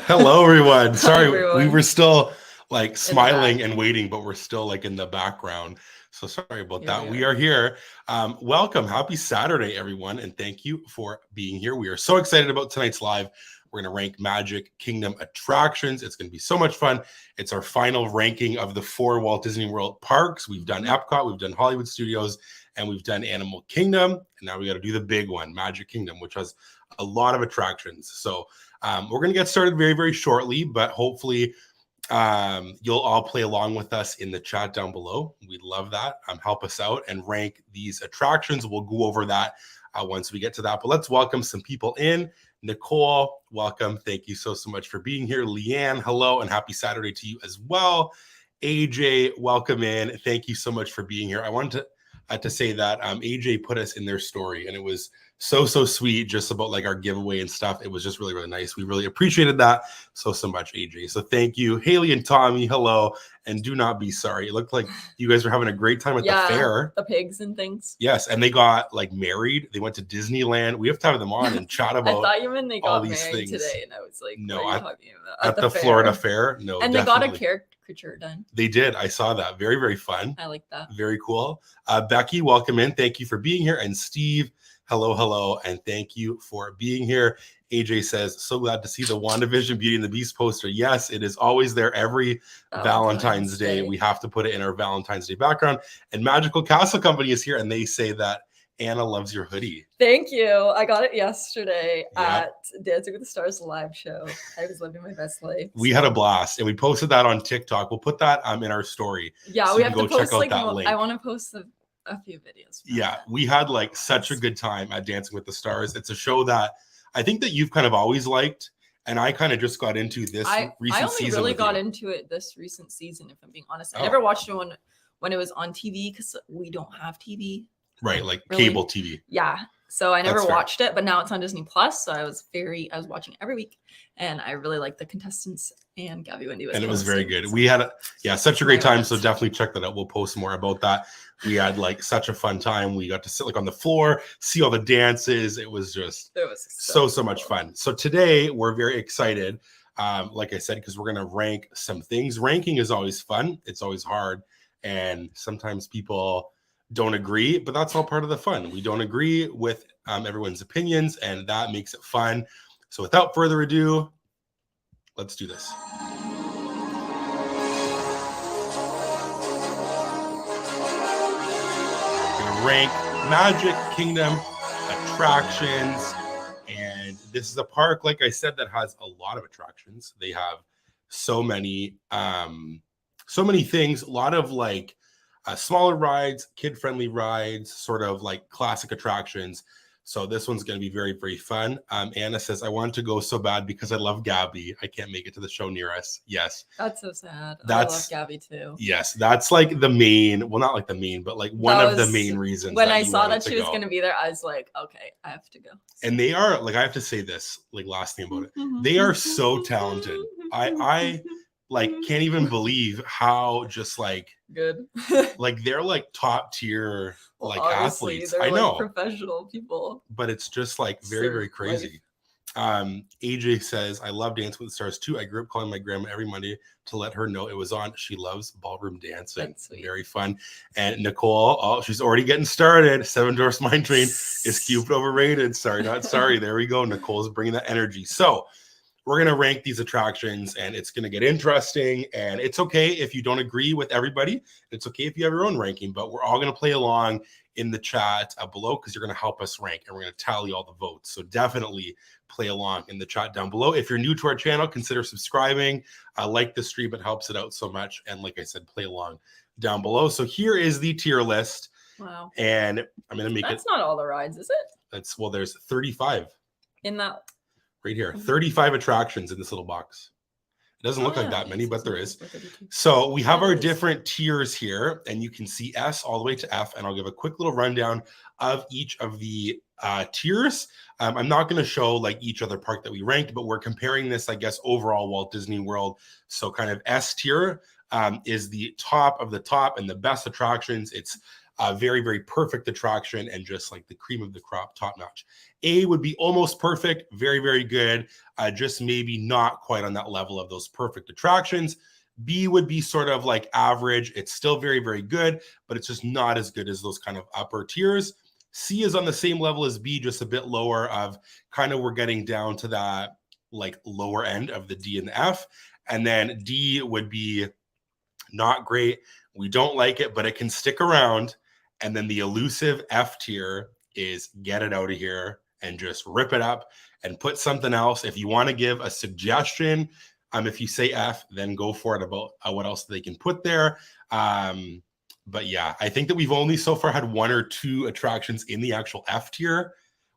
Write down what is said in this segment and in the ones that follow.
Hello, everyone. Sorry, everyone. we were still like In the smiling back. and waiting, but we're still like in the background. So sorry about Here that. we We are. are here. Welcome. Happy Saturday, everyone. And thank you for being here. We are so excited about tonight's live. We're going to rank Magic Kingdom attractions. It's going to be so much fun. It's our final ranking of the 4 Walt Disney World parks. We've done Epcot, we've done Hollywood Studios, and we've done Animal Kingdom. And now we got to do the big one, Magic Kingdom, which has a lot of attractions. So we're going to get started very, very shortly, but hopefully you'll all play along with us in the chat down below. We'd love that. Help us out and rank these attractions. We'll go over that once we get to that. But let's welcome some people in. Nicole, welcome. Thank you so much for being here. Leanne, hello, and happy Saturday to you as well. AJ, welcome in. Thank you so much for being here. I wanted to say that AJ put us in their story, and it was so sweet, just about like our giveaway and stuff. It was just really, really nice. We really appreciated that so much, AJ. So thank you. Haley and Tommy, hello, and do not be sorry. It looked like you guys were having a great time at the fair. The pigs and things. Yes, and they got like married. They went to Disneyland. We have to have them on and chat about I thought you meant they got all these married things today, and I was like, no, what are you talking about? At the Florida Fair? No, and definitely. They got a caricature done. They did. I saw that. Very, very fun. I like that. Very cool. Becky, welcome in. Thank you for being here. And Steve, hello, and thank you for being here. AJ says, so glad to see the WandaVision Beauty and the Beast poster. Yes, it is always there every Valentine's Day. We have to put it in our Valentine's Day background. And Magical Castle Company is here, and they say that Anna loves your hoodie. Thank you. I got it yesterday at Dancing with the Stars live show. I was living my best life. We had a blast, and we posted that on TikTok. We'll put that in our story. Yeah, so we have to post check out that link. I want to post a few videos. Yeah, we had like such a good time at Dancing with the Stars. It's a show that I think that you've kind of always liked, and I kind of just got into this recent season. I only really got into it this recent season, if I'm being honest. I never watched it when it was on TV because we don't have TV. Right, like cable TV. Yeah. So I never watched it, but now it's on Disney Plus. So I was watching it every week, and I really liked the contestants and Gabby Wendy was. And it was very good. We had such a great time. So definitely check that out. We'll post more about that. We had like such a fun time. We got to sit like on the floor, see all the dances. It was so much fun. So today we're very excited. Like I said, because we're gonna rank some things. Ranking is always fun. It's always hard, and sometimes people don't agree, but that's all part of the fun. We don't agree with everyone's opinions, and that makes it fun. So without further ado, let's do this. Gonna rank Magic Kingdom attractions, and this is a park, like I said, that has a lot of attractions. They have so many things, a lot of like smaller rides, kid-friendly rides, sort of like classic attractions. So this one's going to be very, very fun. Anna says, I want to go so bad because I love Gabby. I can't make it to the show near us. Yes. That's so sad. I love Gabby too. Yes, that's like the main, well, not like the main, but like one of the main reasons. When I saw that she was going to be there, I was like, okay, I have to go. And they are, like, I have to say this, like last thing about it. They are so talented. I like can't even believe how just like good like they're like top tier like athletes. They're I know like professional people, but it's just like very, very crazy. AJ says, I love Dancing with the Stars too. I grew up calling my grandma every Monday to let her know it was on. She loves ballroom dancing. Very fun. And Nicole, she's already getting started. Seven Dwarfs Mine Train is cubed overrated. Sorry, not sorry. There we go. Nicole's bringing that energy. So we're going to rank these attractions, and it's going to get interesting. And it's okay if you don't agree with everybody. It's okay if you have your own ranking, but we're all going to play along in the chat below because you're going to help us rank, and we're going to tally all the votes. So definitely play along in the chat down below. If you're new to our channel, consider subscribing. Like the stream, it helps it out so much. And like I said, play along down below. So here is the tier list. Wow. And I'm going to make That's not all the rides, is it? Well, there's 35. In that. Right here, 35 attractions in this little box. It doesn't look like that many, but there is. So we have our different tiers here, and you can see S all the way to F, and I'll give a quick little rundown of each of the tiers. I'm not going to show like each other park that we ranked, but we're comparing this, I guess, overall Walt Disney World. So kind of S tier is the top of the top and the best attractions. It's Very, very perfect attraction and just like the cream of the crop, top notch. A would be almost perfect, very, very good, just maybe not quite on that level of those perfect attractions. B would be sort of like average. It's still very, very good, but it's just not as good as those kind of upper tiers. C is on the same level as B, just a bit lower of kind of we're getting down to that like lower end of the D and the F. And then D would be not great. We don't like it, but it can stick around. And then the elusive F tier is get it out of here and just rip it up and put something else. If you want to give a suggestion, if you say F, then go for it about what else they can put there. But yeah, I think that we've only so far had 1 or 2 attractions in the actual F tier.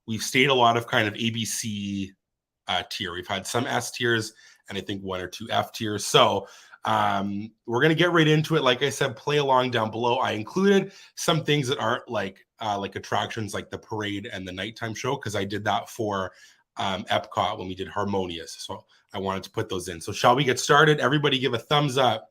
We've stayed a lot of kind of ABC tier. We've had some S tiers and I think 1 or 2 F tiers. So we're going to get right into it. Like I said, play along down below. I included some things that aren't like attractions like the parade and the nighttime show, because I did that for Epcot when we did Harmonious. So I wanted to put those in. So shall we get started? Everybody give a thumbs up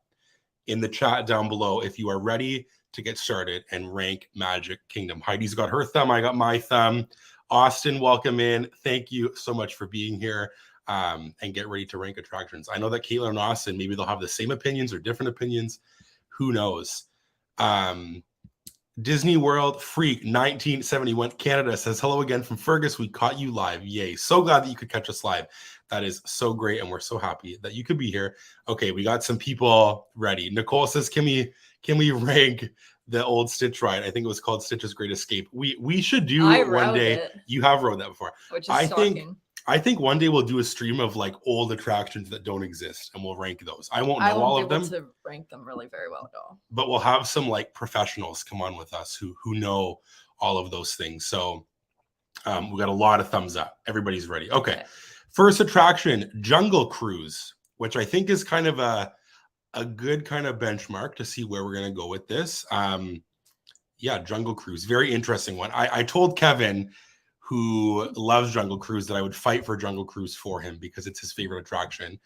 in the chat down below if you are ready to get started and rank Magic Kingdom. Heidi's got her thumb. I got my thumb. Austin, welcome in. Thank you so much for being here. And get ready to rank attractions. I know that Caitlin and Austin, maybe they'll have the same opinions or different opinions. Who knows? Disney World Freak 1971 Canada says, hello again from Fergus. We caught you live. Yay. So glad that you could catch us live. That is so great. And we're so happy that you could be here. Okay, we got some people ready. Nicole says, can we rank the old Stitch ride? I think it was called Stitch's Great Escape. We should do one day. It. You have rode that before. Which is I think one day we'll do a stream of like old attractions that don't exist and we'll rank those. I won't know all of them. To rank them really very well at all. But we'll have some like professionals come on with us who know all of those things. So we got a lot of thumbs up. Everybody's ready. Okay. First attraction, Jungle Cruise, which I think is kind of a good kind of benchmark to see where we're going to go with this. Yeah, Jungle Cruise, very interesting one. I told Kevin, who loves Jungle Cruise, that I would fight for Jungle Cruise for him because it's his favorite attraction.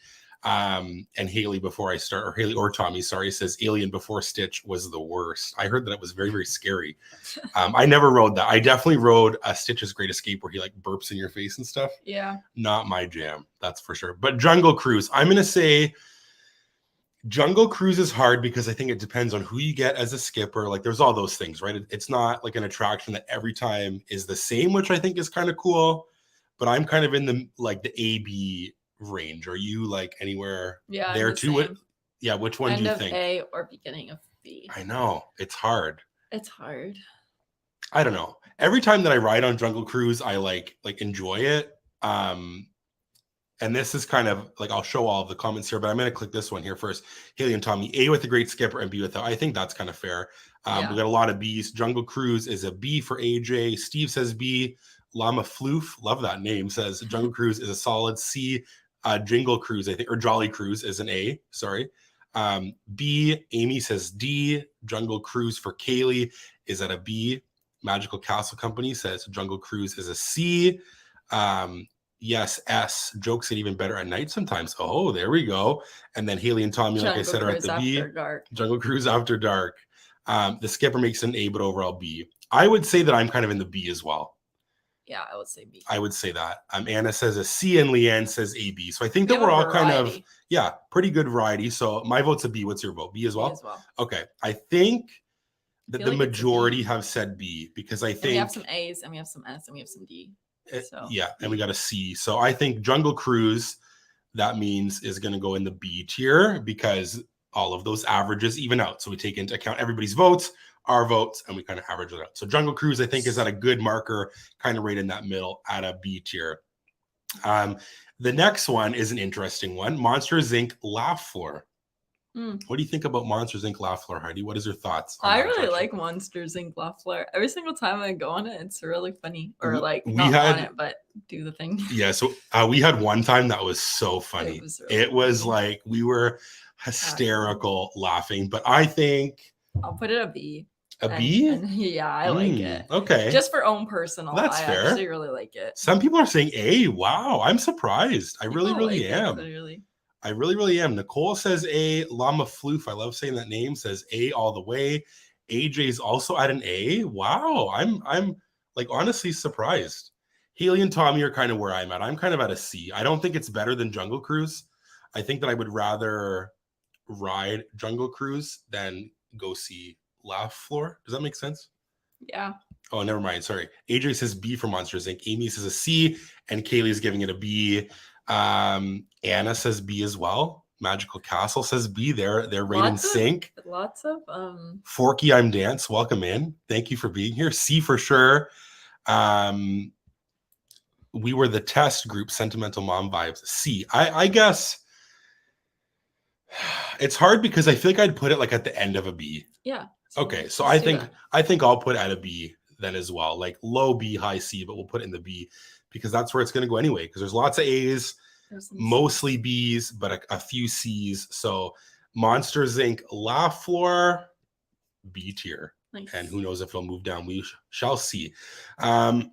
And Haley, before I start, or Haley or Tommy, sorry, says Alien Before Stitch was the worst. I heard that it was very, very scary. I never rode that. I definitely rode a Stitch's Great Escape where he like burps in your face and stuff. Yeah. Not my jam, that's for sure. But Jungle Cruise, I'm going to say Jungle Cruise is hard because I think it depends on who you get as a skipper. Like there's all those things, right? It's not like an attraction that every time is the same, which I think is kind of cool. But I'm kind of in the like the AB range. Are you like anywhere there too? Yeah, which one do you think? End of A or beginning of B. I know. It's hard. It's hard. I don't know. Every time that I ride on Jungle Cruise, I like enjoy it. And this is kind of like, I'll show all of the comments here, but I'm going to click this one here first. Haley and Tommy, A with the Great Skipper and B with the, I think that's kind of fair. We got a lot of B's. Jungle Cruise is a B for AJ. Steve says B. Llama Floof, love that name, says Jungle Cruise is a solid C. Jingle Cruise, I think, or Jolly Cruise is an A, sorry. B, Amy says D. Jungle Cruise for Kaylee is at a B. Magical Castle Company says Jungle Cruise is a C. Yes, S. Jokes it even better at night sometimes. Oh, there we go. And then Haley and Tommy, like I said, are at the B. Jungle Cruise After Dark. The skipper makes an A, but overall B. I would say that I'm kind of in the B as well. Yeah, I would say B. I would say that. Anna says a C and Leanne says A, B. So I think that we're all kind of, pretty good variety. So my vote's a B. What's your vote? B as well? B as well. Okay. I think that the majority have said B because I think we have some A's and we have some S and we have some D. So yeah, and we got a C. So I think Jungle Cruise, that means is going to go in the B tier because all of those averages even out. So we take into account everybody's votes, our votes, and we kind of average it out. So Jungle Cruise, I think, is at a good marker, kind of right in that middle at a B tier. The next one is an interesting one, Monsters Inc. Laugh Floor. What do you think about Monsters Inc. Laugh Floor, Heidi? What is your thoughts? I really like Monsters Inc. Laugh Floor. Every single time I go on it, it's really funny. Or like not on it, but do the thing. Yeah, so we had one time that was so funny. It was like we were hysterical laughing. But I think I'll put it a B. A B? Yeah, I like it. Okay. Just for own personal. That's fair. I actually really like it. Some people are saying A. Wow, I'm surprised. I really am. I really am. Nicole says A. Llama Floof, I love saying that name, says A all the way. AJ's also at an A. Wow. I'm like honestly surprised. Haley and Tommy are kind of where I'm at. I'm kind of at a C. I don't think it's better than Jungle Cruise. I think that I would rather ride Jungle Cruise than go see Laugh Floor. Does that make sense? Yeah. Oh, never mind. Sorry. AJ says B for Monsters Inc. Amy says a C, and Kaylee's giving it a B. Anna says B as well. Magical Castle says B. They're right in sync. Lots of Forky, I'm Dance. Welcome in. Thank you for being here. C for sure. We were the test group, Sentimental Mom Vibes. C. I guess it's hard because I feel like I'd put it like at the end of a B. Yeah. Okay, so I think I'll put at a B then as well, like low B, high C, but we'll put it in the B because that's where it's going to go anyway. Because there's lots of A's, mostly B's, but a few C's. So Monsters Inc. Laugh Floor, B tier, nice. And who knows if it'll move down? We shall see. Do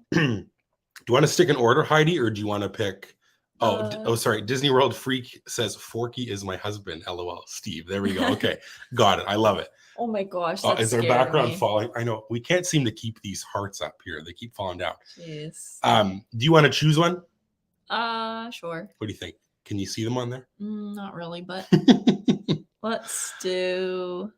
you want to stick in order, Heidi, or do you want to pick? Oh, sorry. Disney World Freak says Forky is my husband. LOL. Steve. There we go. Okay, got it. I love it. Oh my gosh. Is our background falling? I know we can't seem to keep these hearts up here. They keep falling down. Jeez. Do you want to choose one? Sure. What do you think? Can you see them on there? Not really, but let's do.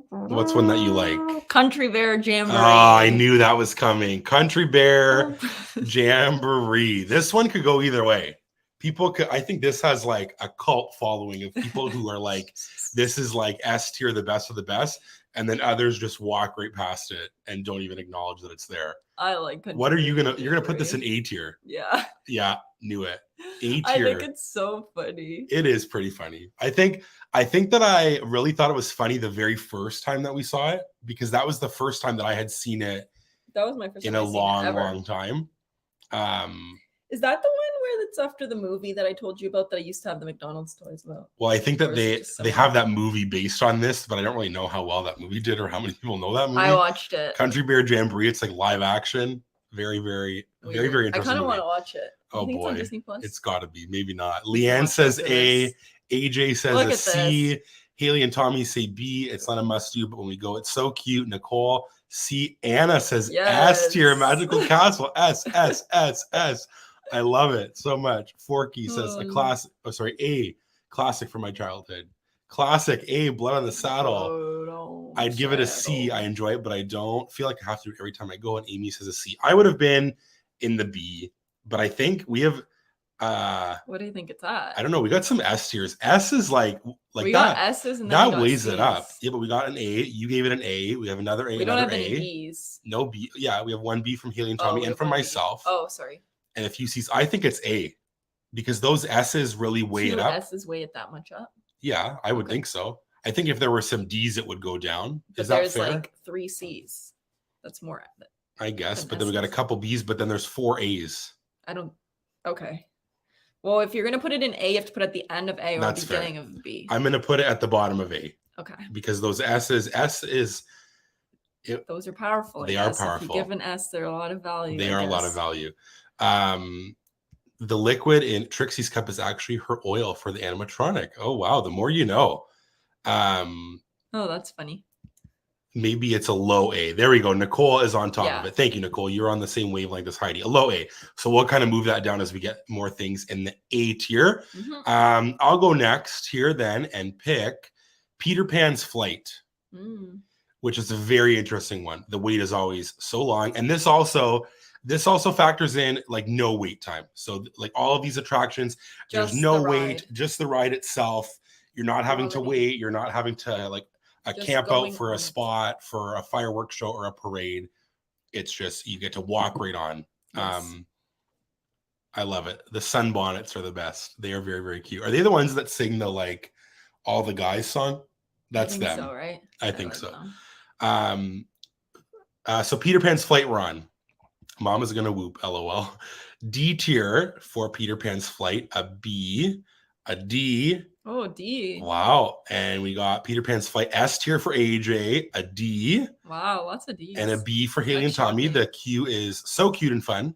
What's one that you like? Country Bear Jamboree. Oh, I knew that was coming. Country Bear Jamboree. This one could go either way. People could, I think this has like a cult following of people who are like, this is like S tier, the best of the best. And then others just walk right past it and don't even acknowledge that it's there. I like Country What are you going to, you're going to put this in A tier? Yeah. Yeah, knew it. A tier. I think it's so funny. It is pretty funny. I think that I really thought it was funny the very first time that we saw it, because that was the first time that I had seen it. That was my first in a long time. Is that the one where it's after the movie that I told you about that I used to have the McDonald's toys about? Well, I think that they have that movie based on this, but I don't really know how well that movie did or how many people know that movie. I watched it. Country Bear Jamboree. It's like live action. Very, very, very, very interesting. I kind of want to watch it. Oh boy, it's on Disney Plus? It's got to be. Maybe not. Leanne says A. AJ says a C. Haley and Tommy say B. It's not a must do, but when we go, it's so cute. Nicole C. Anna says S tier. Magical Castle. S. I love it so much. Forky says a classic. Oh, sorry, A. Classic from my childhood. Classic A. Blood on the Saddle. I'd give it a C. I enjoy it, but I don't feel like I have to do it every time I go. And Amy says a C. I would have been in the B, but I think we have. What do you think it's at? I don't know. We got some S tiers. S is like we that. Got S's and that weighs it up. Yeah, but we got an A. You gave it an A. We have another A. We don't have any B's. No B. Yeah, we have one B from Haley and Tommy and from myself. Oh, sorry. And a few C's. I think it's A because those S's really weigh it up. S's weigh it that much up. Yeah, I would think so. I think if there were some D's, it would go down. But is that fair? There's like 3 C's. That's more. I guess, but then we got a couple B's, but then there's 4 A's. Okay. Well, if you're going to put it in A, you have to put it at the end of A or the beginning of B. I'm going to put it at the bottom of A. Okay. Because those S's, those are powerful. They are powerful. If you give an S, they're a lot of value. They are a lot of value. The liquid in Trixie's cup is actually her oil for the animatronic. Oh, wow. The more you know. Oh, that's funny. Maybe it's a low A. There we go. Nicole is on top of it. Thank you, Nicole. You're on the same wavelength as Heidi. A low A. So we'll kind of move that down as we get more things in the A tier. Mm-hmm. I'll go next here then and pick Peter Pan's Flight, which is a very interesting one. The wait is always so long. And this also factors in like no wait time. So like all of these attractions, there's no wait, just the ride itself. You're not having to wait. You're not having to like camp out for a spot for a fireworks show or a parade. It's just you get to walk right on. Yes. I love it. The sunbonnets are the best. They are very, very cute. Are they the ones that sing the like all the guys song? That's them. So, right? I think so. So Peter Pan's Flight we're on. Mama's gonna whoop, LOL. D tier for Peter Pan's Flight, a B, a D. Oh, D. Wow. And we got Peter Pan's Flight S tier for AJ, a D. Wow, lots of D's. And a B for Haley and Tommy. The Q is so cute and fun.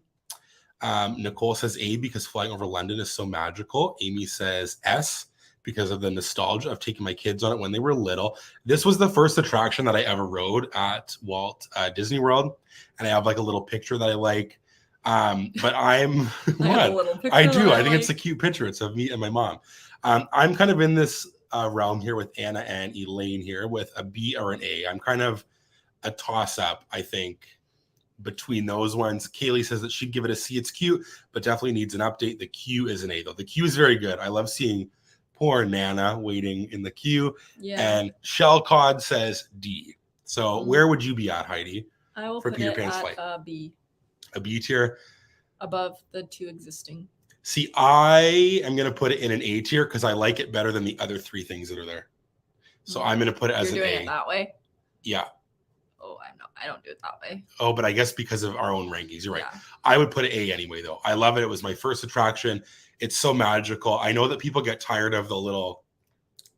Nicole says A because flying over London is so magical. Amy says S because of the nostalgia of taking my kids on it when they were little. This was the first attraction that I ever rode at Walt Disney World, and I have like a little picture that I like. But I'm I have a little picture I do. that I think like. it's a cute picture. It's of me and my mom. I'm kind of in this realm here with Anna and Elaine here with a B or an A. I'm kind of a toss up, I think, between those ones. Kaylee says that she'd give it a C. It's cute, but definitely needs an update. The queue is an A though. The queue is very good. I love seeing poor Nana waiting in the queue. Yeah. And Shell Cod says D. So where would you be at, Heidi? I will for put Peter it Pan's at flight? a B. A B tier. Above the 2 existing. See, I am going to put it in an A tier because I like it better than the other 3 things that are there. So I'm going to put it as an A. You're doing it that way? Yeah. Oh, I don't do it that way. Oh, but I guess because of our own rankings, you're right. Yeah. I would put it A anyway, though. I love it. It was my first attraction. It's so magical. I know that people get tired of the little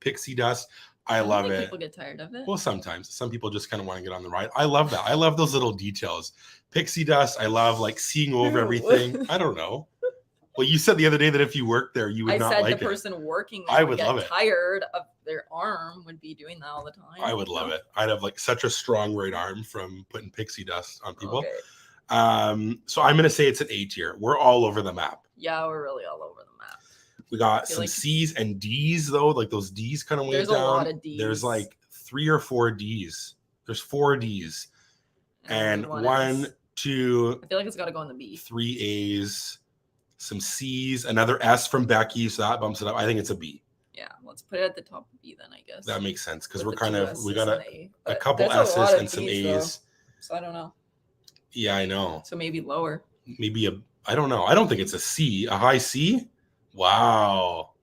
pixie dust. I love it. People get tired of it. Well, sometimes. Some people just kind of want to get on the ride. I love that. I love those little details. Pixie dust. I love like seeing over everything. I don't know. Well, you said the other day that if you worked there, you would not like it. I said the person working there would love it. Tired of their arm would be doing that all the time. I would love it. I'd have like such a strong right arm from putting pixie dust on people. Okay. So I'm going to say it's an A tier. We're all over the map. Yeah, we're really all over the map. We got some C's and D's though. Like those D's kind of way down. There's a lot of D's. There's like 3 or 4 D's. There's 4 D's. And 1, 2. I feel like it's got to go in the B. 3 A's. Some C's, another S from Becky, so that bumps it up. I think it's a B. Yeah, let's put it at the top of B then, I guess. That makes sense because we got a couple S's S's and some A's. Though, so I don't know. Yeah, I know. So maybe lower. Maybe I don't know. I don't think it's a C. A high C? Wow.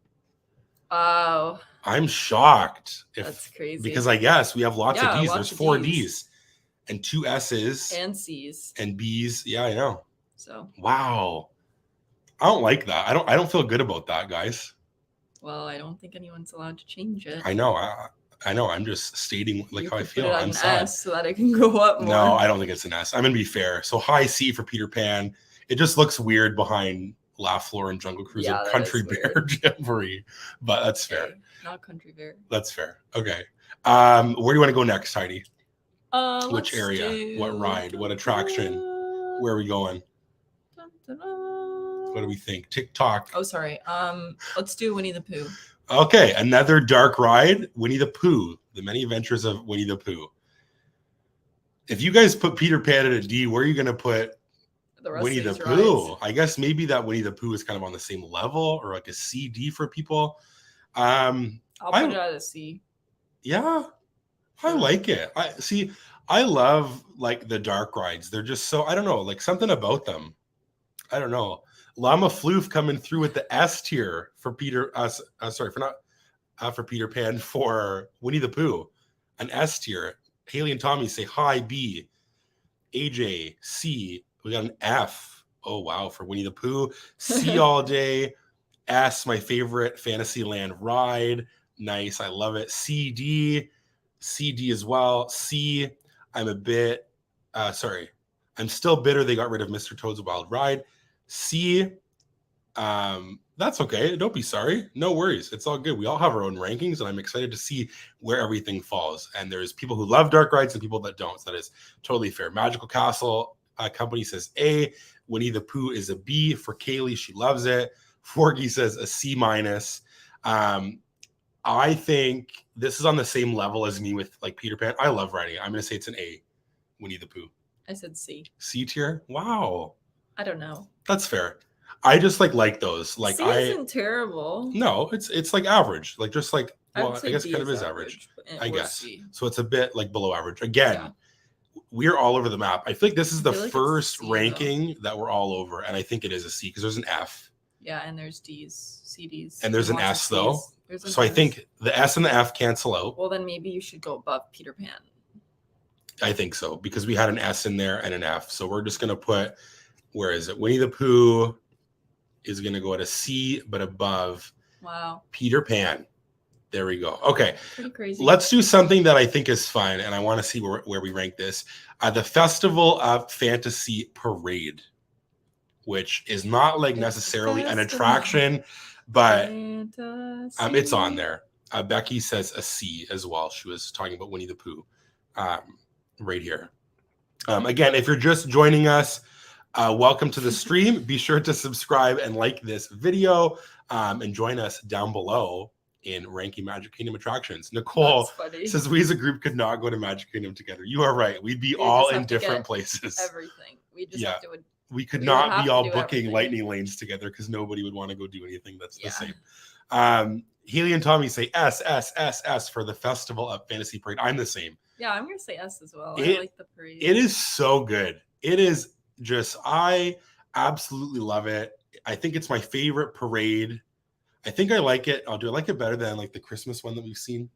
Wow. I'm shocked. That's crazy. Because I guess we have lots of D's. There's 4 D's and 2 S's. And C's. And B's. Yeah, I know. So. Wow. I don't like that. I don't feel good about that, guys. Well, I don't think anyone's allowed to change it. I know. I know. I'm just stating like how I feel. I'm sad. S so that it can go up more. No, I don't think it's an S. I'm gonna be fair. So high C for Peter Pan. It just looks weird behind La Flora and Jungle Cruise and Country Bear Jamboree, but that's fair. Okay. Not Country Bear. That's fair. Okay. Where do you want to go next, Heidi? Which area? What ride? What attraction? Where are we going? What do we think? TikTok. Oh, sorry. Let's do Winnie the Pooh. Okay, another dark ride. Winnie the Pooh. The Many Adventures of Winnie the Pooh. If you guys put Peter Pan at a D, where are you going to put Winnie the Pooh? Rides. I guess maybe that Winnie the Pooh is kind of on the same level, or like a C, D for people. I'll put it at a C. Yeah, I like it. I love like the dark rides. They're just so, I don't know, like something about them. I don't know. Llama Floof coming through with the S tier for Peter. For Peter Pan, for Winnie the Pooh, an S tier. Haley and Tommy say hi B. AJ C. We got an F. Oh wow, for Winnie the Pooh. C all day. S, my favorite Fantasyland ride. Nice, I love it. CD as well. C. I'm still bitter they got rid of Mr. Toad's Wild Ride. C, that's okay. Don't be sorry. No worries. It's all good. We all have our own rankings, and I'm excited to see where everything falls. And there's people who love dark rides and people that don't. So that is totally fair. Magical Castle Company says A. Winnie the Pooh is a B. For Kaylee, she loves it. Forgy says a C minus. I think this is on the same level as me with like Peter Pan. I love riding it. I'm going to say it's an A. Winnie the Pooh. I said C. C tier? Wow. I don't know. That's fair. I just like those. Like C isn't terrible. No, it's like average. Like just like, well, I guess D kind of is average. I guess. C. So it's a bit like below average. Again, we're all over the map. I feel like this is the first ranking that we're all over. And I think it is a C because there's an F. Yeah, and there's D's, CDs. And there's an S though. So I think the S and the F cancel out. Well, then maybe you should go above Peter Pan. I think so because we had an S in there and an F. So we're just going to put, where is it? Winnie the Pooh is going to go at a C, but above Peter Pan. There we go. Okay. Pretty crazy. Let's do something that I think is fun, and I want to see where we rank this. The Festival of Fantasy Parade, which is not like necessarily an attraction. but Fantasy. it's on there. Becky says a C as well. She was talking about Winnie the Pooh right here. Again, if you're just joining us, welcome to the stream. Be sure to subscribe and like this video, and join us down below in ranking Magic Kingdom attractions. Nicole says we as a group could not go to Magic Kingdom together. You are right. We'd be all in different places. Everything. We just have to. We could not be all booking lightning lanes together because nobody would want to go do anything that's the same. Healy and Tommy say S for the Festival of Fantasy Parade. I'm the same. Yeah, I'm going to say S as well. I like the parade. It is so good. It is just, I absolutely love it. I think it's my favorite parade. I think I like it. Do I like it better than like the Christmas one that we've seen?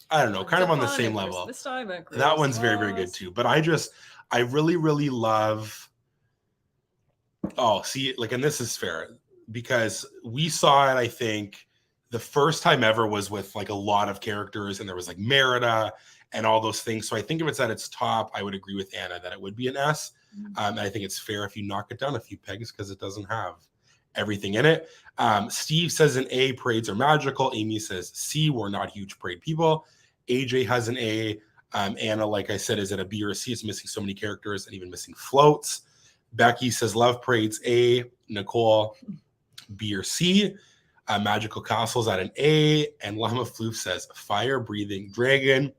I don't know, kind of on the same level. That one's very, very good too. But I really, really love. Oh, see, like, and this is fair because we saw it, I think, the first time ever was with like a lot of characters and there was like Merida and all those things. So I think if it's at its top, I would agree with Anna that it would be an S. And I think it's fair if you knock it down a few pegs because it doesn't have everything in it. Steve says an A, parades are magical. Amy says C, we're not huge parade people. AJ has an A. Anna, like I said, is it a B or a C? It's missing so many characters and even missing floats. Becky says love parades A. Nicole, B or C. Magical Castles at an A. And Llama Floof says fire breathing dragon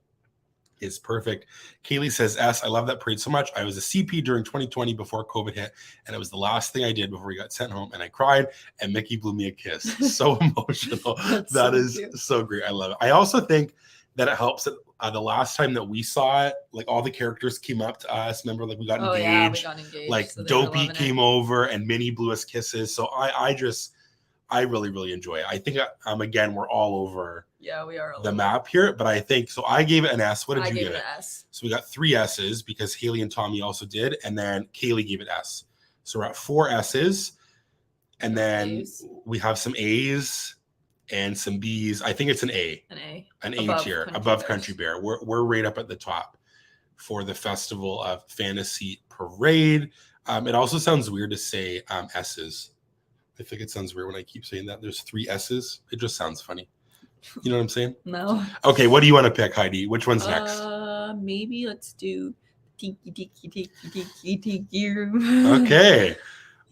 is perfect. Kaylee says S. I love that parade so much. I was a CP during 2020 before COVID hit, and it was the last thing I did before we got sent home, and I cried, and Mickey blew me a kiss. So emotional. That is so great. I love it. I also think that it helps that the last time that we saw it, like all the characters came up to us. Remember, like we got engaged. Yeah, we got engaged. Like so Dopey came over and Minnie blew us kisses. So I really, really enjoy it. I think again, we're all over we are the map here, but I think so. I gave it an S. What did you give it? An S. So we got 3 S's because Haley and Tommy also did, and then Kaylee gave it S. So we're at 4 S's, and then we have some A's and some B's. I think it's an A. An A tier above Country Bear. We're right up at the top for the Festival of Fantasy Parade. It also sounds weird to say S's. I think it sounds weird when I keep saying that. There's 3 S's. It just sounds funny. You know what I'm saying? No. Okay, what do you want to pick, Heidi? Which one's next? Maybe let's do Tiki Room. Okay.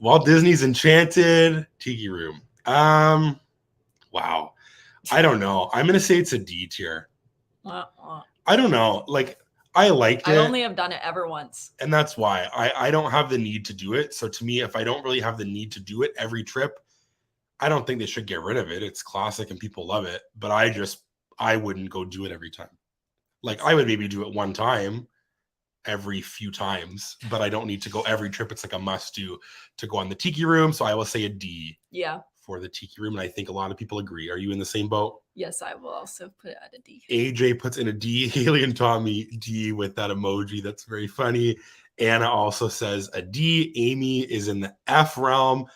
Walt Disney's Enchanted Tiki Room. Wow. I don't know. I'm gonna say it's a D tier. I don't know. Like, I liked it. I only have done it ever once. And that's why I don't have the need to do it. So to me, if I don't really have the need to do it every trip, I don't think they should get rid of it. It's classic and people love it. But I wouldn't go do it every time. Like, I would maybe do it one time every few times, but I don't need to go every trip. It's like a must do to go on the Tiki Room. So I will say a D. Yeah. For the Tiki Room. And I think a lot of people agree. Are you in the same boat? Yes, I will also put it at a D. AJ puts in a D. Haley and Tommy, D with that emoji. That's very funny. Anna also says a D. Amy is in the F realm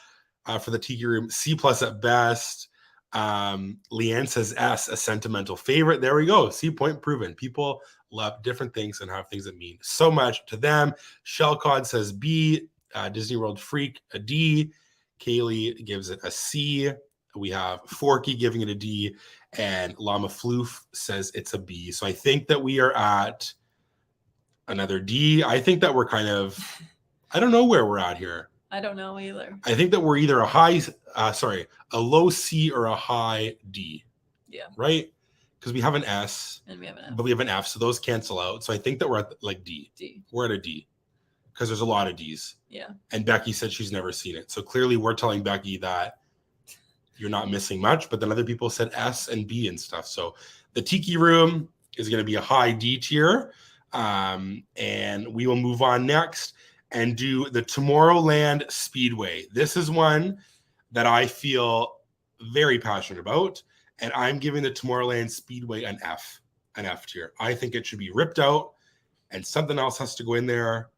for the Tiki Room. C+ at best. Leanne says S, a sentimental favorite. There we go. C point proven. People love different things and have things that mean so much to them. Shellcod says B. Disney World Freak, a D. Kaylee gives it a C. We have Forky giving it a D, and Llama Floof says it's a B. So I think that we are at another D. I think that we're kind of, I don't know where we're at here. I don't know either. I think that we're either a low C or a high D. Yeah. Right? Because we have an S. And we have an F. But we have an F, so those cancel out. So I think that we're at like D. We're at a D. Because there's a lot of D's. Yeah. And Becky said she's never seen it. So clearly we're telling Becky that you're not missing much, but then other people said S and B and stuff. So the Tiki Room is going to be a high D tier. And we will move on next and do the Tomorrowland Speedway. This is one that I feel very passionate about. And I'm giving the Tomorrowland Speedway an F tier. I think it should be ripped out and something else has to go in there.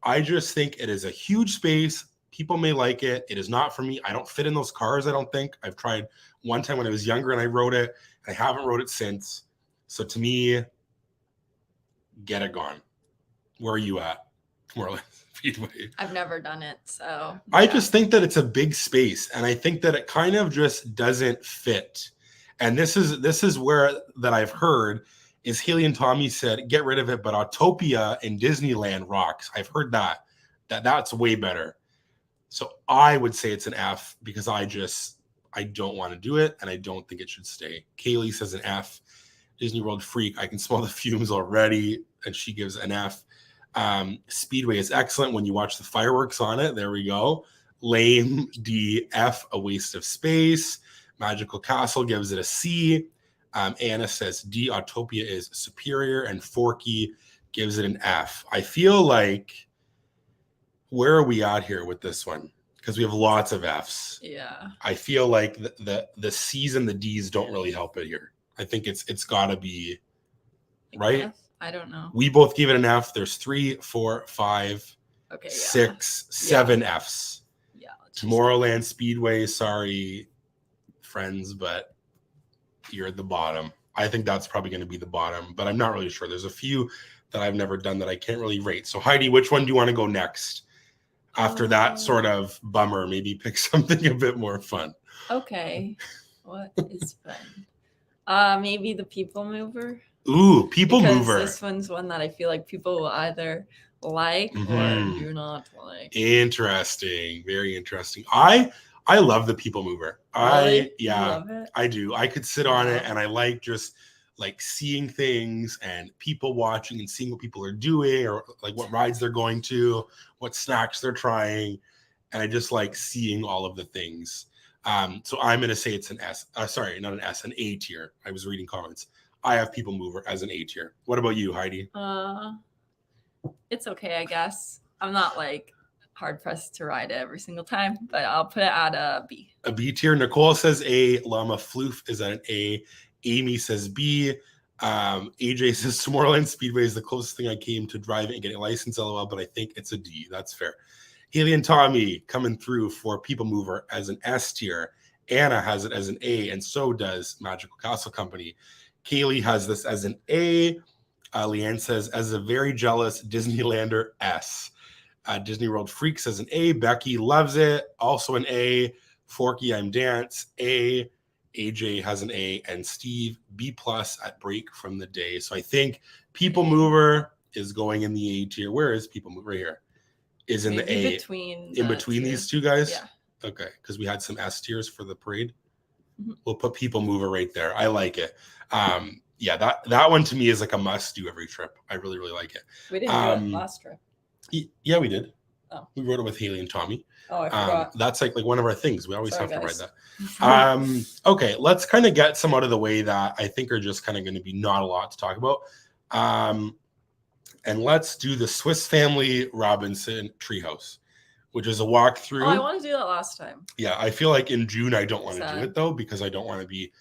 I just think it is a huge space. People may like it. It is not for me. I don't fit in those cars, I don't think. I've tried one time when I was younger and I rode it. I haven't rode it since. So to me, get it gone. Where are you at? Tomorrowland Speedway. I've never done it, so I just think that it's a big space, and I think that it kind of just doesn't fit. And this is where that I've heard is Haley and Tommy said get rid of it, but Autopia in Disneyland rocks. I've heard that's way better. So I would say it's an F because I don't want to do it, and I don't think it should stay. Kaylee says an F. Disney World freak. I can smell the fumes already, and she gives an F. Speedway is excellent when you watch the fireworks on it. There we go. Lame, D, F, a waste of space. Magical Castle gives it a C. Anna says D, Autopia is superior, and Forky gives it an F. I feel like, where are we at here with this one? Because we have lots of Fs. Yeah. I feel like the C's and the D's don't really help it here. I think it's got to be, right? F? I don't know. We both gave it an F. There's 3, 4, 5, 6, 7 Fs. Yeah. Tomorrowland Speedway, sorry, friends, but you're at the bottom. I think that's probably going to be the bottom, but I'm not really sure. There's a few that I've never done that I can't really rate. So Heidi, which one do you want to go next? After that sort of bummer, maybe pick something a bit more fun. Okay. What is fun? Maybe the People Mover. Ooh, People Mover. This one's one that I feel like people will either like or do not like. Interesting. Very interesting. I love the People Mover. Really? You love it? I do. I could sit on it, and I like just like seeing things and people watching and seeing what people are doing, or like what rides they're going to, what snacks they're trying. And I just like seeing all of the things. So I'm going to say it's an S. Sorry, not an S, an A tier. I was reading comments. I have People Mover as an A tier. What about you, Heidi? It's okay, I guess. I'm not like hard pressed to ride it every single time, but I'll put it at a B. A B tier. Nicole says A. Llama Floof is at an A. Amy says B. AJ says Tomorrowland Speedway is the closest thing I came to driving and getting a license, LOL, but I think it's a D. That's fair. Haley and Tommy coming through for People Mover as an S tier. Anna has it as an A, and so does Magical Castle Company. Kaylee has this as an A. Leanne says, as a very jealous Disneylander, S. Disney World Freak says an A. Becky loves it. Also an A. Forky, I'm Dance, A. AJ has an A, and Steve B+ at Break from the Day. So I think People Mover is going in the A tier. Where is People Mover? Right here. Is in Maybe the A. In between these two guys? Yeah. Okay, because we had some S tiers for the parade. Mm-hmm. We'll put People Mover right there. I like it. Yeah, that one to me is like a must do every trip. I really, really like it. We didn't do it last trip. Yeah, we did. Oh. We rode it with Haley and Tommy. Oh, I forgot. That's like one of our things. We always have to ride that. Okay, let's kind of get some out of the way that I think are just kind of going to be not a lot to talk about. And let's do the Swiss Family Robinson Treehouse, which is a walkthrough. Oh, I want to do that last time. Yeah, I feel like in June I don't want to do it though, because I don't want to be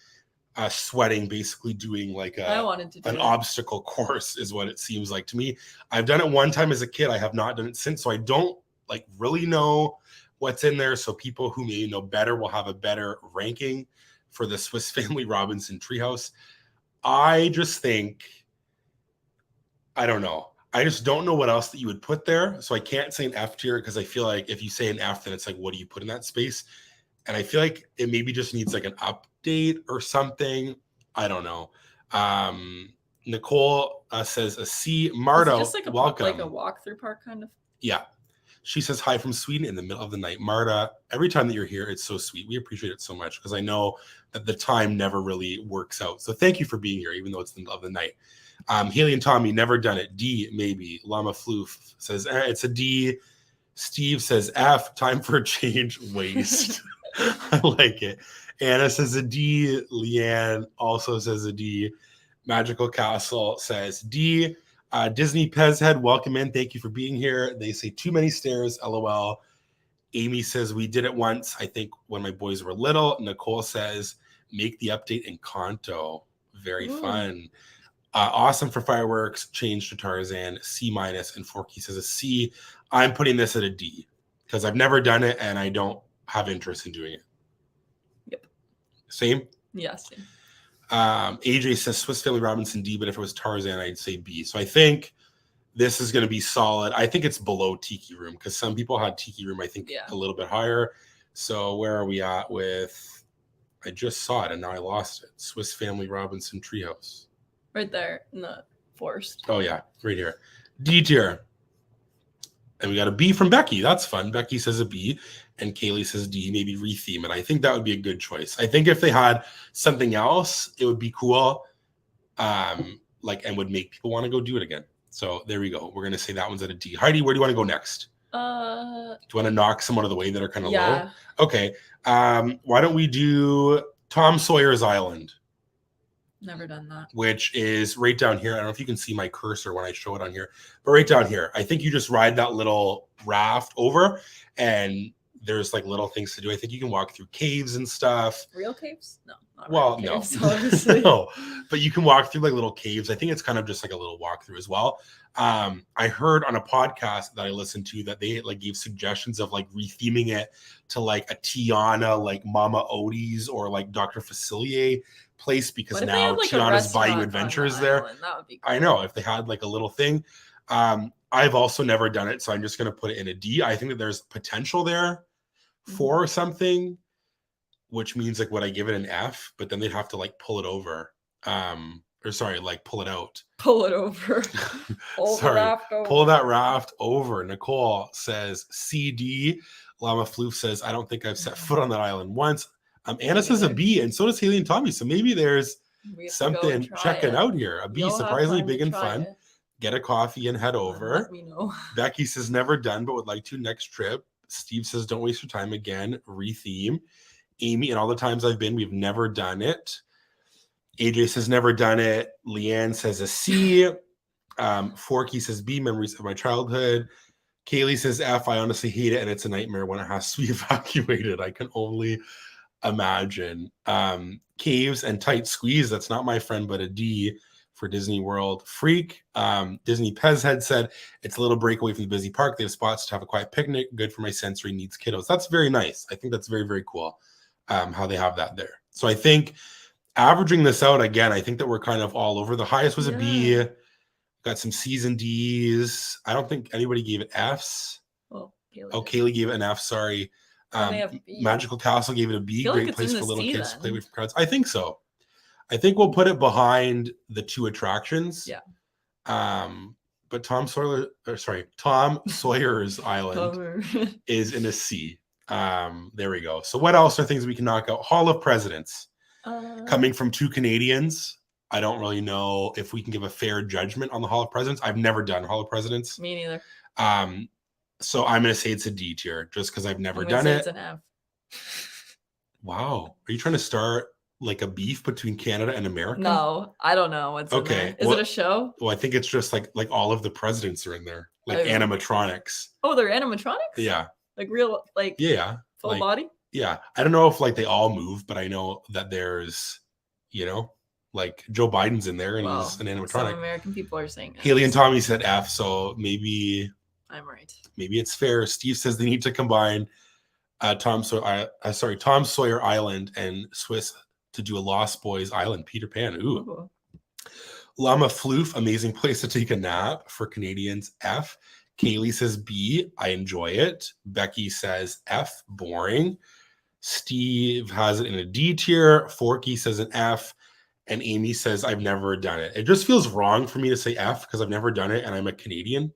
sweating, basically doing like an obstacle course is what it seems like to me. I've done it one time as a kid. I have not done it since, so I don't like really know what's in there. So people who may know better will have a better ranking for the Swiss Family Robinson Treehouse. I just think, I don't know. I just don't know what else that you would put there. So I can't say an F tier because I feel like if you say an F, then it's like, what do you put in that space? And I feel like it maybe just needs like an update or something. I don't know. Nicole says a C. Marta, just like welcome. Like a walkthrough park kind of. Yeah. She says hi from Sweden in the middle of the night. Marta, every time that you're here, it's so sweet. We appreciate it so much because I know that the time never really works out. So thank you for being here, even though it's the middle of the night. Haley and Tommy, never done it. D, maybe. Llama Floof says it's a D. Steve says F, time for a change, waste. I like it. Anna says a D. Leanne also says a D. Magical Castle says D. Disney Pez Head, welcome in. Thank you for being here. They say too many stairs, LOL. Amy says we did it once, I think, when my boys were little. Nicole says make the update in Kanto. Very fun. Awesome for fireworks. Change to Tarzan. C-. And Forky says a C. I'm putting this at a D because I've never done it and I don't have interest in doing it. Yep. Same? Yeah, same. AJ says Swiss Family Robinson D, but if it was Tarzan, I'd say B. So I think This is going to be solid. I think it's below Tiki Room because some people had Tiki Room, I think, a little bit higher. So where are we at with, I just saw it and now I lost it. Swiss Family Robinson Treehouse. Right there in the forest. Oh, yeah. Right here. D tier. And we got a B from Becky. That's fun. Becky says a B and Kaylee says D, maybe retheme it. I think that would be a good choice. I think if they had something else, it would be cool. Like, and would make people want to go do it again. So there we go. We're going to say that one's at a D. Heidi, where do you want to go next? Do you want to knock some out of the way that are kind of low? Okay. Why don't we do Tom Sawyer's Island? Never done that. Which is right down here. I don't know if you can see my cursor when I show it on here, but right down here. I think you just ride that little raft over and there's like little things to do. I think you can walk through caves and stuff. Real caves? No. Well, real caves, no. Obviously. No, but you can walk through like little caves. I think it's kind of just like a little walkthrough as well. I heard on a podcast that I listened to that they like gave suggestions of like retheming it to like a Tiana, like Mama Odie's or like Dr. Facilier place because now had, like, Tiana's Bayou Adventure is there. That would be cool. I know if they had like a little thing. I've also never done it, so I'm just going to put it in a D. I think that there's potential there for something, which means like would I give it an F? But then they'd have to like pull it over. Like pull it out. Pull it over. Pull that raft over. Nicole says CD. Llama Floof says, I don't think I've set foot on that island once. Anna says a B, and so does Haley and Tommy. So maybe there's something checking out here. A B, surprisingly big and fun. Get a coffee and head over. Let me know. Becky says never done, but would like to next trip. Steve says don't waste your time again. Retheme. Amy, and all the times I've been, we've never done it. AJ says never done it. Leanne says a C. Forky says B, memories of my childhood. Kaylee says F, I honestly hate it, and it's a nightmare when it has to be evacuated. I can only imagine. Caves and tight squeeze, that's not my friend, but a D for Disney World. Freak. Disney Pez Head said it's a little break away from the busy park. They have spots to have a quiet picnic. Good for my sensory needs kiddos. That's very nice. I think that's very, very cool how they have that there. So I think averaging this out again, I think that we're kind of all over. The highest was a B. Got some C's and D's. I don't think anybody gave it F's. Kaylee gave it an F. Sorry. Magical Castle gave it a B. Great place for little kids to play with crowds. I think so. I think we'll put it behind the two attractions. Yeah. But Tom Sawyer's Island is in a C. There we go. So what else are things we can knock out? Hall of Presidents. Coming from two Canadians, I don't really know if we can give a fair judgment on the Hall of Presidents. I've never done Hall of Presidents. Me neither. So I'm going to say it's a D tier just because I've never done it. It's an F. Wow. Are you trying to start like a beef between Canada and America? No, I don't know what's in there. Is it a show? Well, I think it's just like all of the presidents are in there, like animatronics. Oh, they're animatronics? Yeah. Like real, like full body? Yeah. I don't know if like they all move, but I know that there's, like Joe Biden's in there and he's an animatronic. Some American people are saying Haley and Tommy said F, so maybe I'm right. Maybe it's fair. Steve says they need to combine Tom Sawyer Island and Swiss to do a Lost Boys Island, Peter Pan. Ooh. Llama Floof, amazing place to take a nap for Canadians. F. Kaylee says B, I enjoy it. Becky says F, boring. Steve has it in a D tier. Forky says an F. And Amy says, I've never done it. It just feels wrong for me to say F because I've never done it and I'm a Canadian.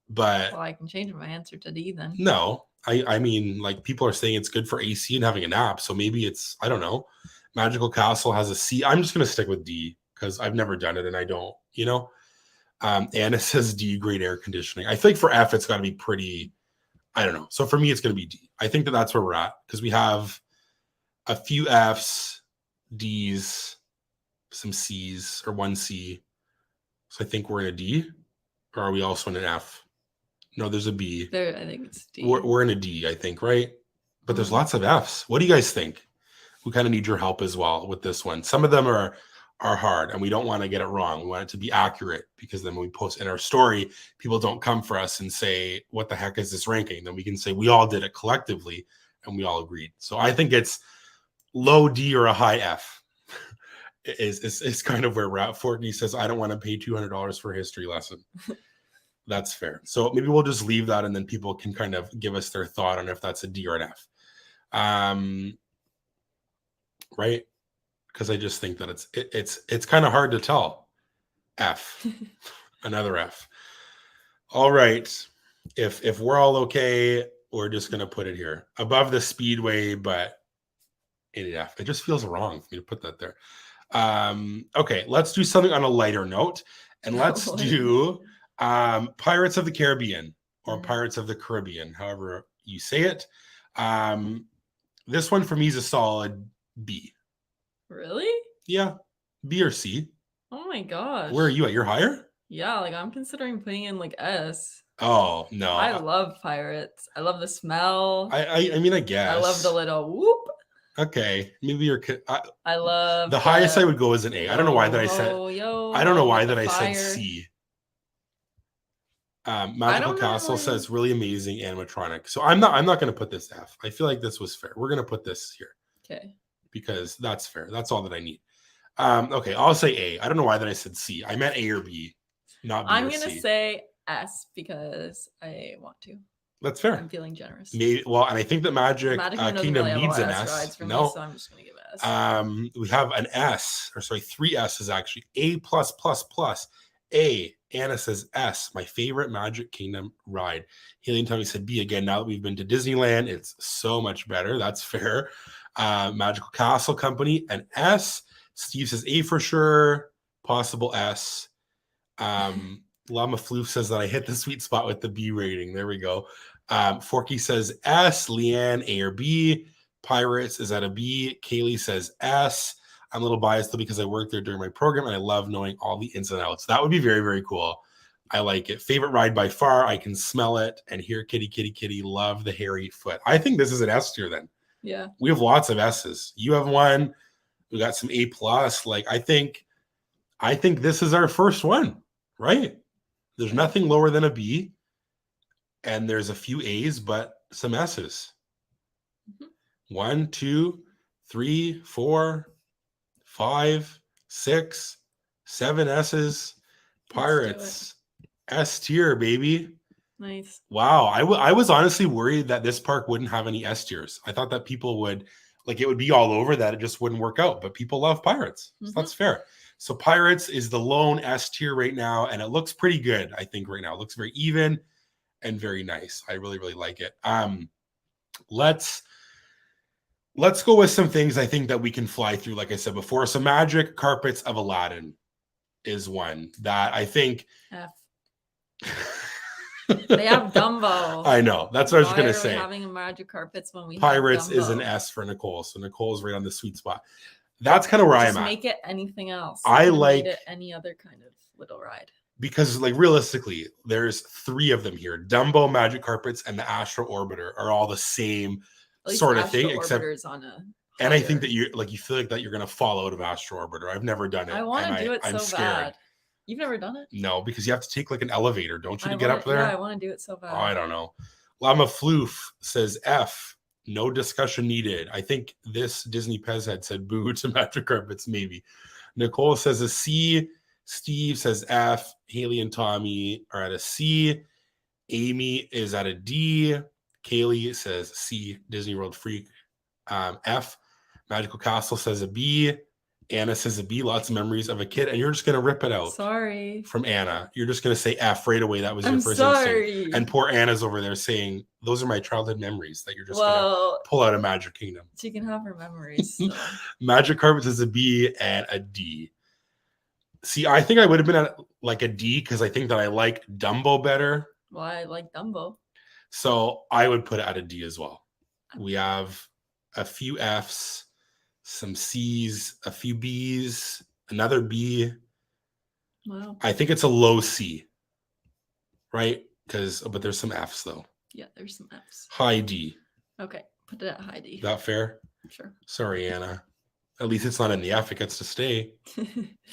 But I can change my answer to D then. No, I mean, like people are saying it's good for AC and having a nap. So maybe it's, I don't know. Magical Castle has a C. I'm just going to stick with D because I've never done it and I don't, Anna says D, great air conditioning. I think for F, it's got to be pretty, I don't know. So for me, it's going to be D. I think that's where we're at because we have a few Fs, Ds, some C's or one C. So I think we're in a D, or are we also in an F? No, there's a B. There, I think it's D. We're in a D, I think, right? But there's lots of Fs. What do you guys think? We kind of need your help as well with this one. Some of them are hard, and we don't want to get it wrong. We want it to be accurate because then when we post in our story, people don't come for us and say, what the heck is this ranking? Then we can say we all did it collectively and we all agreed. So I think it's low D or a high F. Is kind of where we're at. Fortney says, I don't want to pay $200 for a history lesson. That's fair. So maybe we'll just leave that and then people can kind of give us their thought on if that's a D or an F. Right? Because I just think that it's kind of hard to tell. F. Another F. All right. If we're all okay, we're just gonna put it here. Above the speedway, but in an F. It just feels wrong for me to put that there. Okay, let's do something on a lighter note. And let's do Pirates of the Caribbean or Pirates of the Caribbean, however you say it. This one for me is a solid B. Really? Yeah, B or C. Oh my gosh. Where are you at? You're higher? Yeah, like I'm considering putting in like S. Oh no. I love pirates. I love the smell. I mean, I guess. I love the little whoop. Okay, maybe you're. I love the highest I would go is an A. I don't know why that I said. I don't know why that I said C. Magical Castle says really amazing animatronic. So I'm not going to put this F. I feel like this was fair. We're going to put this here. Okay. Because that's fair. That's all that I need. Okay, I'll say A. I don't know why that I said C. I meant A or B, not B I'm or going to C. say S because I want to. That's fair. I'm feeling generous. Maybe, well, and I think that Magic Kingdom really needs an S. S. No, so I'm just going to give it S. We have an S, or sorry, 3 S's actually. A plus plus plus. A. Anna says S. My favorite Magic Kingdom ride. Haley and Tommy said B again. Now that we've been to Disneyland, it's so much better. That's fair. Magical Castle Company, an S. Steve says A for sure. Possible S. Llama Floof says that I hit the sweet spot with the B rating. There we go. Forky says S. Leanne, A or B. Pirates is at a B. Kaylee says S. I'm a little biased though because I worked there during my program and I love knowing all the ins and outs. That would be very, very cool. I like it. Favorite ride by far. I can smell it and hear kitty, kitty, kitty. Love the hairy foot. I think this is an S tier then. Yeah. We have lots of S's. You have one. We got some A plus. Like I think this is our first one, right? There's nothing lower than a B, and there's a few A's, but some S's. 1, 2, 3, 4, 5, 6, 7 S's. Pirates, S tier, baby. Nice. Wow. I was honestly worried that this park wouldn't have any S tiers. I thought that people would, like, it would be all over, that it just wouldn't work out, but people love Pirates. So that's fair. So Pirates is the lone S tier right now, and it looks pretty good, I think, right now. It looks very even and very nice. I really, really like it. Let's go with some things I think that we can fly through, like I said before. So Magic Carpets of Aladdin is one that I think... F. They have Dumbo. I know. That's what I was going to say. Why are we having a Magic Carpets when we Pirates have Dumbo? is an S for Nicole. So Nicole's right on the sweet spot. That's kind of where I'm at. Make it anything else. I like it any other kind of little ride. Because, like, realistically, there's 3 of them here. Dumbo, Magic Carpets, and the Astro Orbiter are all the same sort of thing, except on a and I think that you feel like that you're gonna fall out of Astro Orbiter. I've never done it. I want to do it I'm so scared. bad. You've never done it? No, because you have to take like an elevator, don't you, to get up there? Yeah, I want to do it so bad. Oh, I don't know. Llama Floof says F. No discussion needed. I think this Disney Pez head said boo to Magic Carpets, maybe. Nicole says a C. Steve says F. Haley and Tommy are at a C. Amy is at a D. Kaylee says C. Disney World Freak. F. Magical Castle says a B. Anna says a B. Lots of memories of a kid, and you're just gonna rip it out. Sorry. From Anna, you're just gonna say F right away. That was your first instinct. And poor Anna's over there saying, "Those are my childhood memories." That you're just gonna pull out of Magic Kingdom. She can have her memories. So. Magic Carpets is a B and a D. See, I think I would have been at like a D because I think that I like Dumbo better. Well, I like Dumbo. So I would put it at a D as well. We have a few Fs, some Cs, a few Bs, another B. Wow. I think it's a low C, right? But there's some Fs though. Yeah, there's some Fs. High D. Okay, put it at high D. Is that fair? Sure. Sorry, Anna. At least it's not in the F. It gets to stay.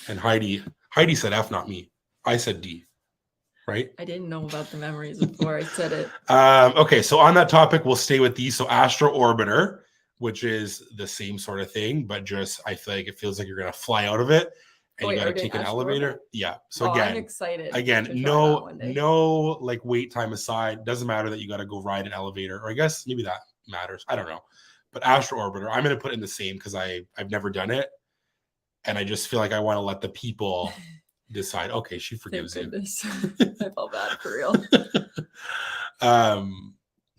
And Heidi said F, not me. I said D. Right? I didn't know about the memories before I said it. Okay, so on that topic, we'll stay with these. So Astro Orbiter, which is the same sort of thing, but just I feel like it feels like you're going to fly out of it. and you got to take an elevator. Yeah. So I'm excited. Again, no like wait time aside. Doesn't matter that you got to go ride an elevator, or I guess maybe that matters. I don't know. But Astro Orbiter, I'm going to put in the same because I've never done it. And I just feel like I want to let the people decide. Okay, she forgives you. I felt bad for real.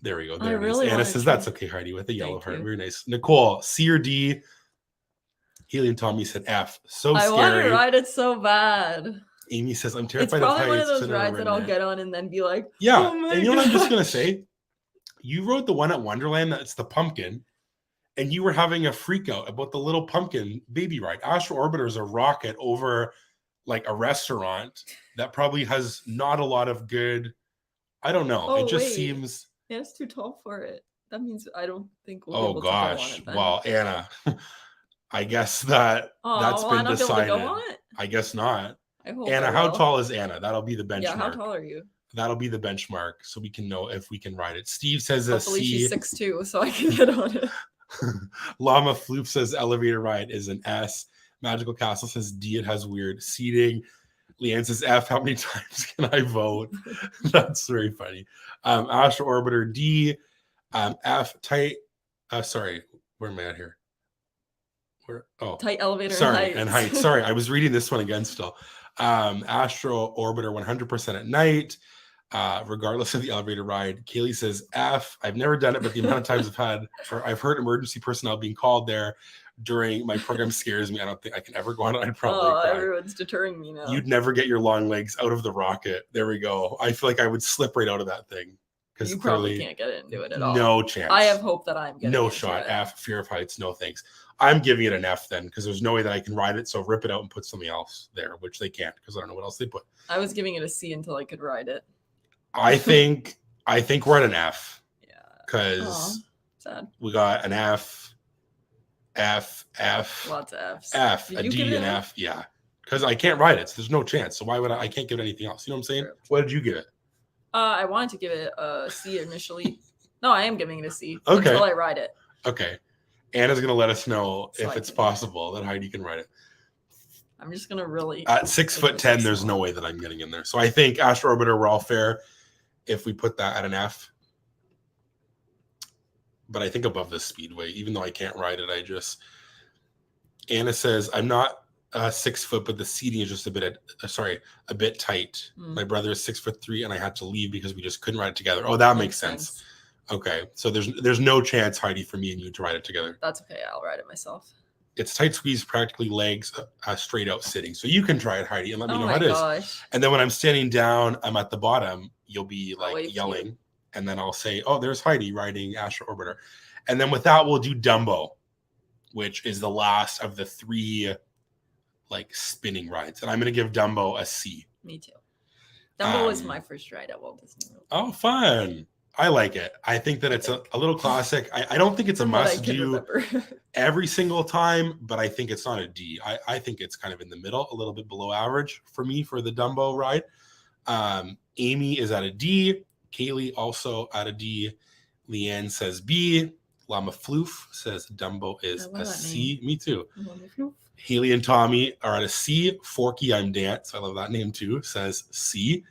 There we go. There it is. Anna says that's okay, Heidi, with a yellow heart. Very nice. Nicole, C or D? Healy and Tommy said F. So scary. I want to ride it so bad. Amy says I'm terrified of heights. It's probably one of those rides that I'll get on and then be like, yeah. Oh and you know what I'm just gonna say? You rode the one at Wonderland that's the pumpkin, and you were having a freak out about the little pumpkin baby ride. Astro Orbiter is a rocket over like a restaurant that probably has not a lot of good. I don't know. It just seems. Yeah, it's too tall for it. That means I don't think we'll be able to go on it then. Well, Anna, I guess that's been decided. Go on it? I guess not. Anna, how tall is Anna? That'll be the benchmark. Yeah, how tall are you? That'll be the benchmark, so we can know if we can ride it. Steve says hopefully she's 6'2", so I can get on it. Llama Floop says elevator ride is an S. Magical Castle says D. It has weird seating. Leanne says F. How many times can I vote? That's very funny. Astro Orbiter D. F. Tight. Sorry, where am I at here? Tight elevator. Sorry, and heights. Sorry, I was reading this one again still. Astro Orbiter 100% at night. Regardless of the elevator ride. Kaylee says F. I've never done it, but the amount of times I've heard emergency personnel being called there during my program scares me. I don't think I can ever go on it. I'd probably cry. Everyone's deterring me now. You'd never get your long legs out of the rocket. There we go. I feel like I would slip right out of that thing. Because you probably can't get into it at all. No chance. I have hope that I'm getting no shot. F. Fear of heights. No thanks. I'm giving it an F then because there's no way that I can ride it. So rip it out and put something else there, which they can't because I don't know what else they put. I was giving it a C until I could ride it. I think we're at an F. Yeah. Because we got an F. Lots of F's. F, a D, and F. Yeah. Because I can't ride it. So there's no chance. So why would I can't give it anything else? You know what I'm saying? Sure. What did you give it? I wanted to give it a C initially. No, I am giving it a C okay. Until I ride it. Okay. Anna's going to let us know so if it's possible that Heidi can ride it. I'm just going to really... At 6'10", there's no way that I'm getting in there. So I think Astro Orbiter, we're all fair if we put that at an F. But I think above the Speedway, even though I can't ride it, Anna says, I'm not 6 foot, but the seating is just a bit tight. My brother is 6'3", and I had to leave because we just couldn't ride it together. Oh, that makes sense. Okay, so there's no chance, Heidi, for me and you to ride it together. That's okay. I'll ride it myself. It's tight squeeze, practically legs straight out sitting. So you can try it, Heidi, and let me know how it is. And then when I'm standing down, I'm at the bottom. You'll be like yelling, and then I'll say, "Oh, there's Heidi riding Astro Orbiter." And then with that, we'll do Dumbo, which is the last of the 3 like spinning rides. And I'm going to give Dumbo a C. Me too. Dumbo was my first ride at Walt Disney World. Oh, fun. I like it. I think that it's a little classic. I don't think it's a must do every single time, but I think it's not a D. I think it's kind of in the middle, a little bit below average for me for the Dumbo ride. Amy is at a D. Kaylee also at a D. Leanne says B. Llama Floof says Dumbo is a C. Me too. Haley and Tommy are at a C. Forky, I'm Dance. I love that name too. Says C.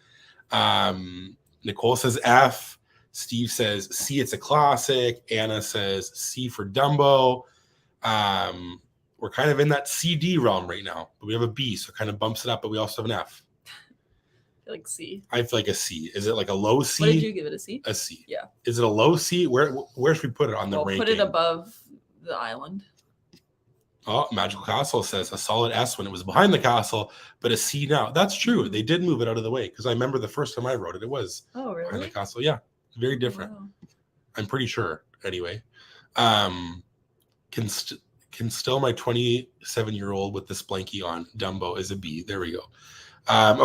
Nicole says F. Steve says C, it's a classic. Anna says C for Dumbo. We're kind of in that CD realm right now, but we have a B, so it kind of bumps it up, but we also have an F. I feel like C. I feel like a C. Is it like a low C? What did you give it, a C? A C. Yeah. Is it a low C? Where should we put it on the ranking? Put it above the island. Oh, Magical Castle says a solid S when it was behind the castle, but a C now. That's true. They did move it out of the way because I remember the first time I wrote it, it was behind the castle. Yeah. Very different. Wow. I'm pretty sure. Anyway, can still my 27-year-old with this blankie on. Dumbo is a B. There we go.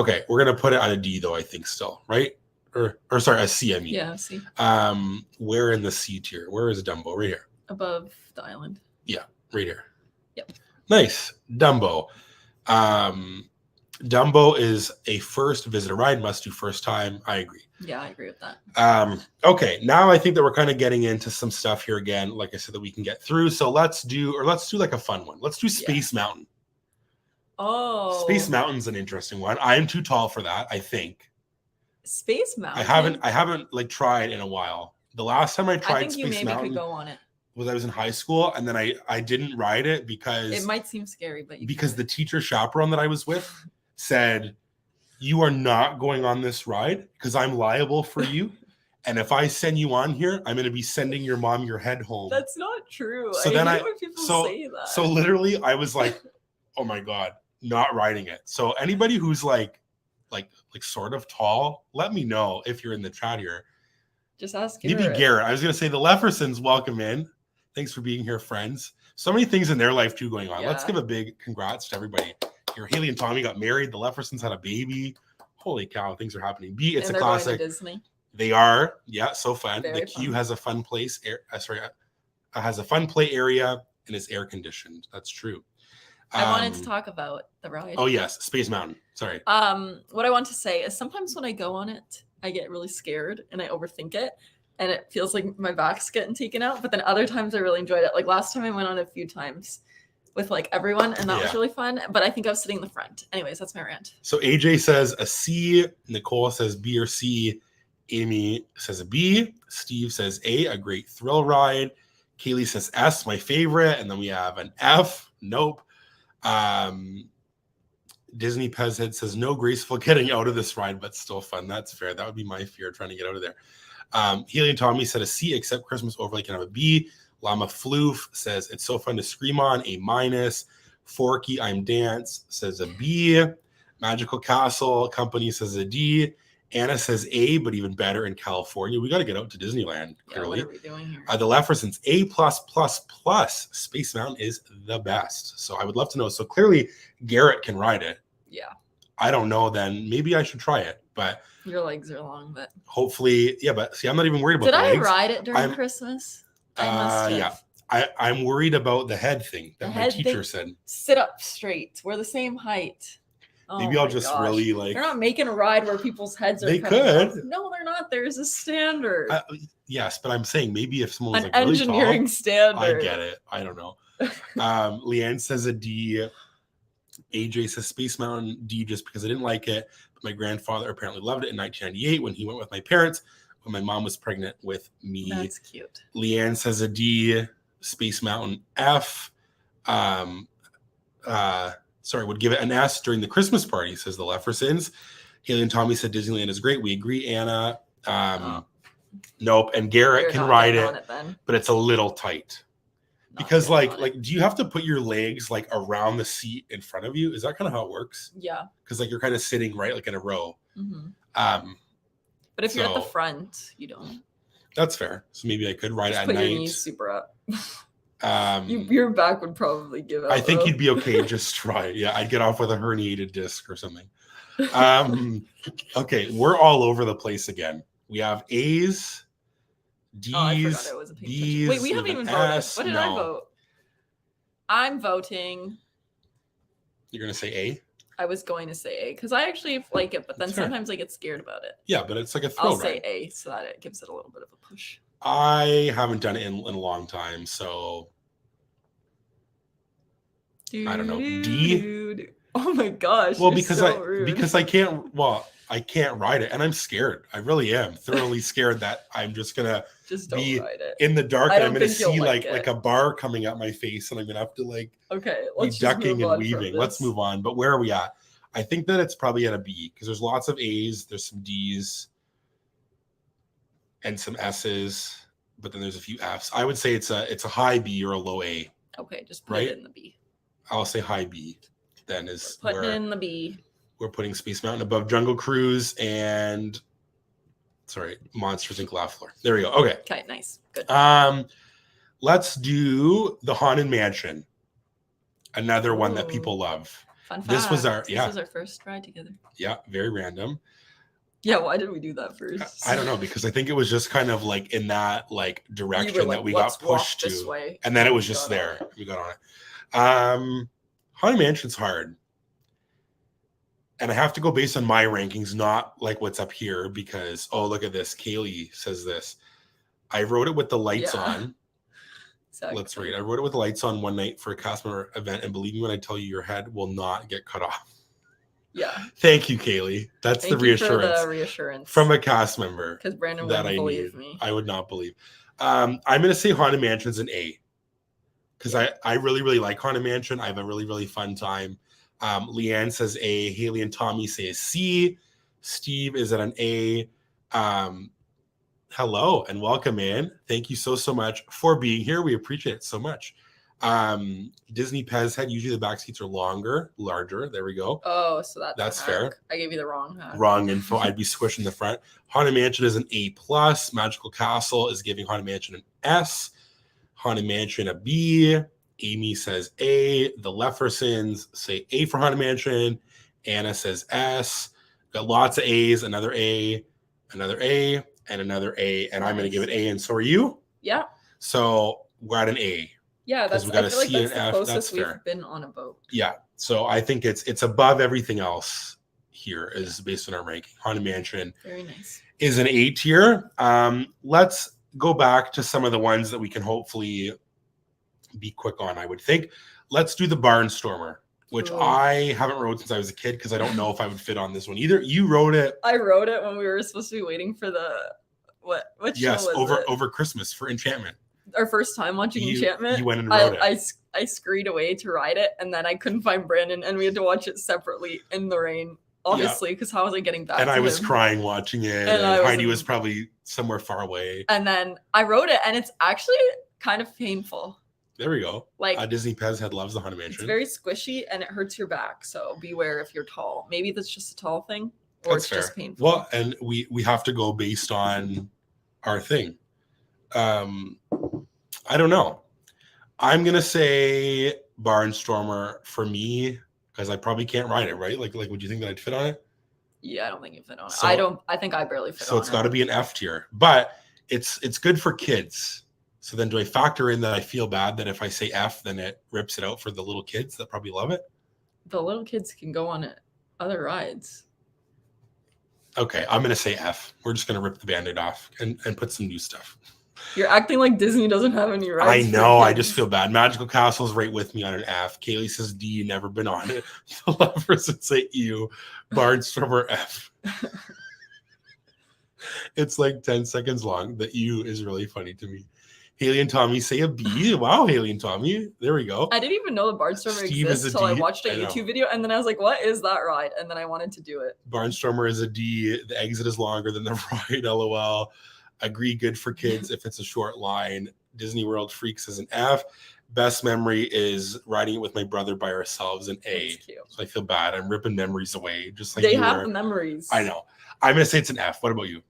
Okay, we're gonna put it on a D though. I think still, right? Or sorry, a C. I mean, yeah, C. Where in the C tier? Where is Dumbo? Right here. Above the island. Yeah, right here. Yep. Nice. Dumbo. Dumbo is a first visitor ride, must do first time. I agree. Yeah, I agree with that. Okay, now I think that we're kind of getting into some stuff here again, like I said, that we can get through. So let's do like a fun one. Let's do Space Mountain. Oh. Space Mountain's an interesting one. I am too tall for that, I think. Space Mountain? I haven't like tried in a while. The last time I tried Space Mountain could go on it. Was I was in high school, and then I didn't ride it because it might seem scary, but because the teacher chaperone that I was with said, "You are not going on this ride because I'm liable for you. And if I send you on here, I'm going to be sending your mom your head home." That's not true. So I hate when people say that. So literally, I was like, "Oh my god, not riding it." So anybody who's like sort of tall, let me know if you're in the chat here. Just ask Garrett. Maybe Garrett. I was going to say the Leffersons, welcome in. Thanks for being here, friends. So many things in their life too going on. Yeah. Let's give a big congrats to everybody here. Haley and Tommy got married. The Leffersons had a baby. Holy cow, things are happening. B, it's a classic. Going to Disney. They are, yeah, so fun. Very the Q fun. Has a fun place. Has a fun play area and is air conditioned. That's true. I wanted to talk about the ride. Oh yes, Space Mountain. Sorry. What I want to say is sometimes when I go on it, I get really scared and I overthink it, and it feels like my back's getting taken out. But then other times I really enjoyed it. Like last time I went on a few times with like everyone, and that was really fun. But I think I was sitting in the front. Anyways, that's my rant. So AJ says a C. Nicole says B or C. Amy says a B. Steve says A great thrill ride. Kaylee says S, my favorite. And then we have an F. Nope. Disney Pezhead says no graceful getting out of this ride, but still fun. That's fair. That would be my fear, trying to get out of there. Haley and Tommy said a C, except Christmas Overlay can have a B. Llama Floof says it's so fun to scream on, A-. Forky I'm Dance says a B. Magical Castle Company says a D. Anna says A, but even better in California. We got to get out to Disneyland, clearly. Yeah, what are we doing here? The Leffersons, A+++. Space Mountain is the best. So I would love to know. So clearly Garrett can ride it. Yeah. I don't know then. Maybe I should try it, but your legs are long, but hopefully, yeah, but see, I'm not even worried about the legs. Did I ride it during Christmas? Yeah. I'm worried about the head thing that my teacher said. Sit up straight. We're the same height. Maybe I'll just really like. They're not making a ride where people's heads are. They could. Off. No, they're not. There's a standard. Yes, but I'm saying maybe if someone was an like really engineering tall, standard. I get it. I don't know. Leanne says a D. AJ says Space Mountain D just because I didn't like it. But my grandfather apparently loved it in 1998 when he went with my parents when my mom was pregnant with me. That's cute. Leanne says a D. Space Mountain F. Would give it an S during the Christmas party, says the Leffersons. Haley and Tommy said Disneyland is great. We agree, Anna. Nope. And Garrett can ride it, but it's a little tight. Because like do you have to put your legs like around the seat in front of you? Is that kind of how it works? Yeah. Because like you're kind of sitting right like in a row. Mm-hmm. But if you're at the front, you don't. That's fair. So maybe I could ride at night. Put your knees super up. Your back would probably give out. I think you'd be okay. Just try it. Yeah, I'd get off with a herniated disc or something. Okay, we're all over the place again. We have A's, D's, B's. Wait, we haven't even voted. What did I vote? I'm voting. You're gonna say A? I was going to say A because I actually like it, but then sometimes I get scared about it. Yeah, but it's like a thrill ride. I'll say A so that it gives it a little bit of a push. I haven't done it in a long time, so I don't know. D. Oh my gosh. Well, because I can't ride it, and I'm scared. I really am thoroughly scared that I'm just gonna be in the dark and I'm gonna see like a bar coming at my face, and I'm gonna have to be ducking and weaving. Let's move on. But where are we at? I think that it's probably at a B because there's lots of A's, there's some D's, and some S's, but then there's a few F's. I would say it's a high B or a low A. Okay, just put it in the B. I'll say high B. Then is putting it in the B. We're putting Space Mountain above Jungle Cruise and Monsters Inc. Laugh Floor. There we go. Okay. Okay, nice. Good. Let's do the Haunted Mansion. Another one that people love. Fun fact. This was our first ride together. Yeah, very random. Yeah, why did we do that first? I don't know, because I think it was just kind of like in that like direction that we got pushed to. And then it was just there. We got on it. Haunted Mansion's hard. And I have to go based on my rankings, not like what's up here, because, oh, look at this. Kaylee says this. I wrote it with the lights on. Exactly. Let's rate. I wrote it with lights on one night for a cast member event, and believe me when I tell you, your head will not get cut off. Yeah. Thank you, Kaylee. That's Thank the you for reassurance the reassurance from a cast member because Brandon that wouldn't I believe need. me. I would not believe. I'm going to say Haunted Mansion's an A because I really, really like Haunted Mansion. I have a really, really fun time. Leanne says A. Haley and Tommy say a C. Steve is at an A. Hello and welcome in. Thank you so much for being here. We appreciate it so much. Disney Pez head. Usually the back seats are larger. There we go. Oh, so that's fair. I gave you the wrong hack. Wrong info. I'd be squishing the front. Haunted Mansion is an A+. Magical Castle is giving Haunted Mansion an S. Haunted Mansion a B. Amy says A. The Leffersons say A for Haunted Mansion. Anna says S. Got lots of A's. Another A, and another A. And I'm going to give it A. And so are you? Yeah. So we're at an A. Yeah, that's we got a I feel C like that's and the F. closest That's fair. we've been on a boat. Yeah. So I think it's above everything else here is based on our ranking. Haunted Mansion Very nice. is an A tier. Let's go back to some of the ones that we can hopefully be quick on, I would think. Let's do the Barnstormer, which I haven't rode since I was a kid because I don't know if I would fit on this one either. You rode it. I rode it when we were supposed to be waiting for the what show was it? over Christmas for Enchantment. Our first time watching Enchantment. You went and rode it. I scurried away to ride it, and then I couldn't find Brandon, and we had to watch it separately in the rain, obviously, because how was I getting back? And I was crying watching it, and Heidi was probably somewhere far away. And then I rode it, and it's actually kind of painful. There we go. Like Disney Pez head loves the Haunted Mansion. It's very squishy, and it hurts your back, so beware if you're tall. Maybe that's just a tall thing, or it's just painful. Well, and we have to go based on our thing. I don't know. I'm gonna say Barnstormer for me because I probably can't ride it, right? Like, would you think that I'd fit on it? Yeah, I don't think you fit on it. I think I barely fit on it. So it's got to be an F tier, but it's good for kids. So then do I factor in that I feel bad that if I say F, then it rips it out for the little kids that probably love it? The little kids can go on other rides. Okay, I'm going to say F. We're just going to rip the Band-Aid off and put some new stuff. You're acting like Disney doesn't have any rides. I know. I just feel bad. Magical Castle's right with me on an F. Kaylee says D, never been on it. The Lovers would say U. Barnstormer F. It's like 10 seconds long. The U is really funny to me. Haley and Tommy say a B. Wow, Haley and Tommy. There we go. I didn't even know the Barnstormer exists until I watched a YouTube video, and then I was like, what is that ride? And then I wanted to do it. Barnstormer is a D. The exit is longer than the ride, LOL. Agree, good for kids if it's a short line. Disney World Freaks is an F. Best memory is riding it with my brother by ourselves, an A. So I feel bad. I'm ripping memories away. Just like they have the memories. I know. I'm going to say it's an F. What about you?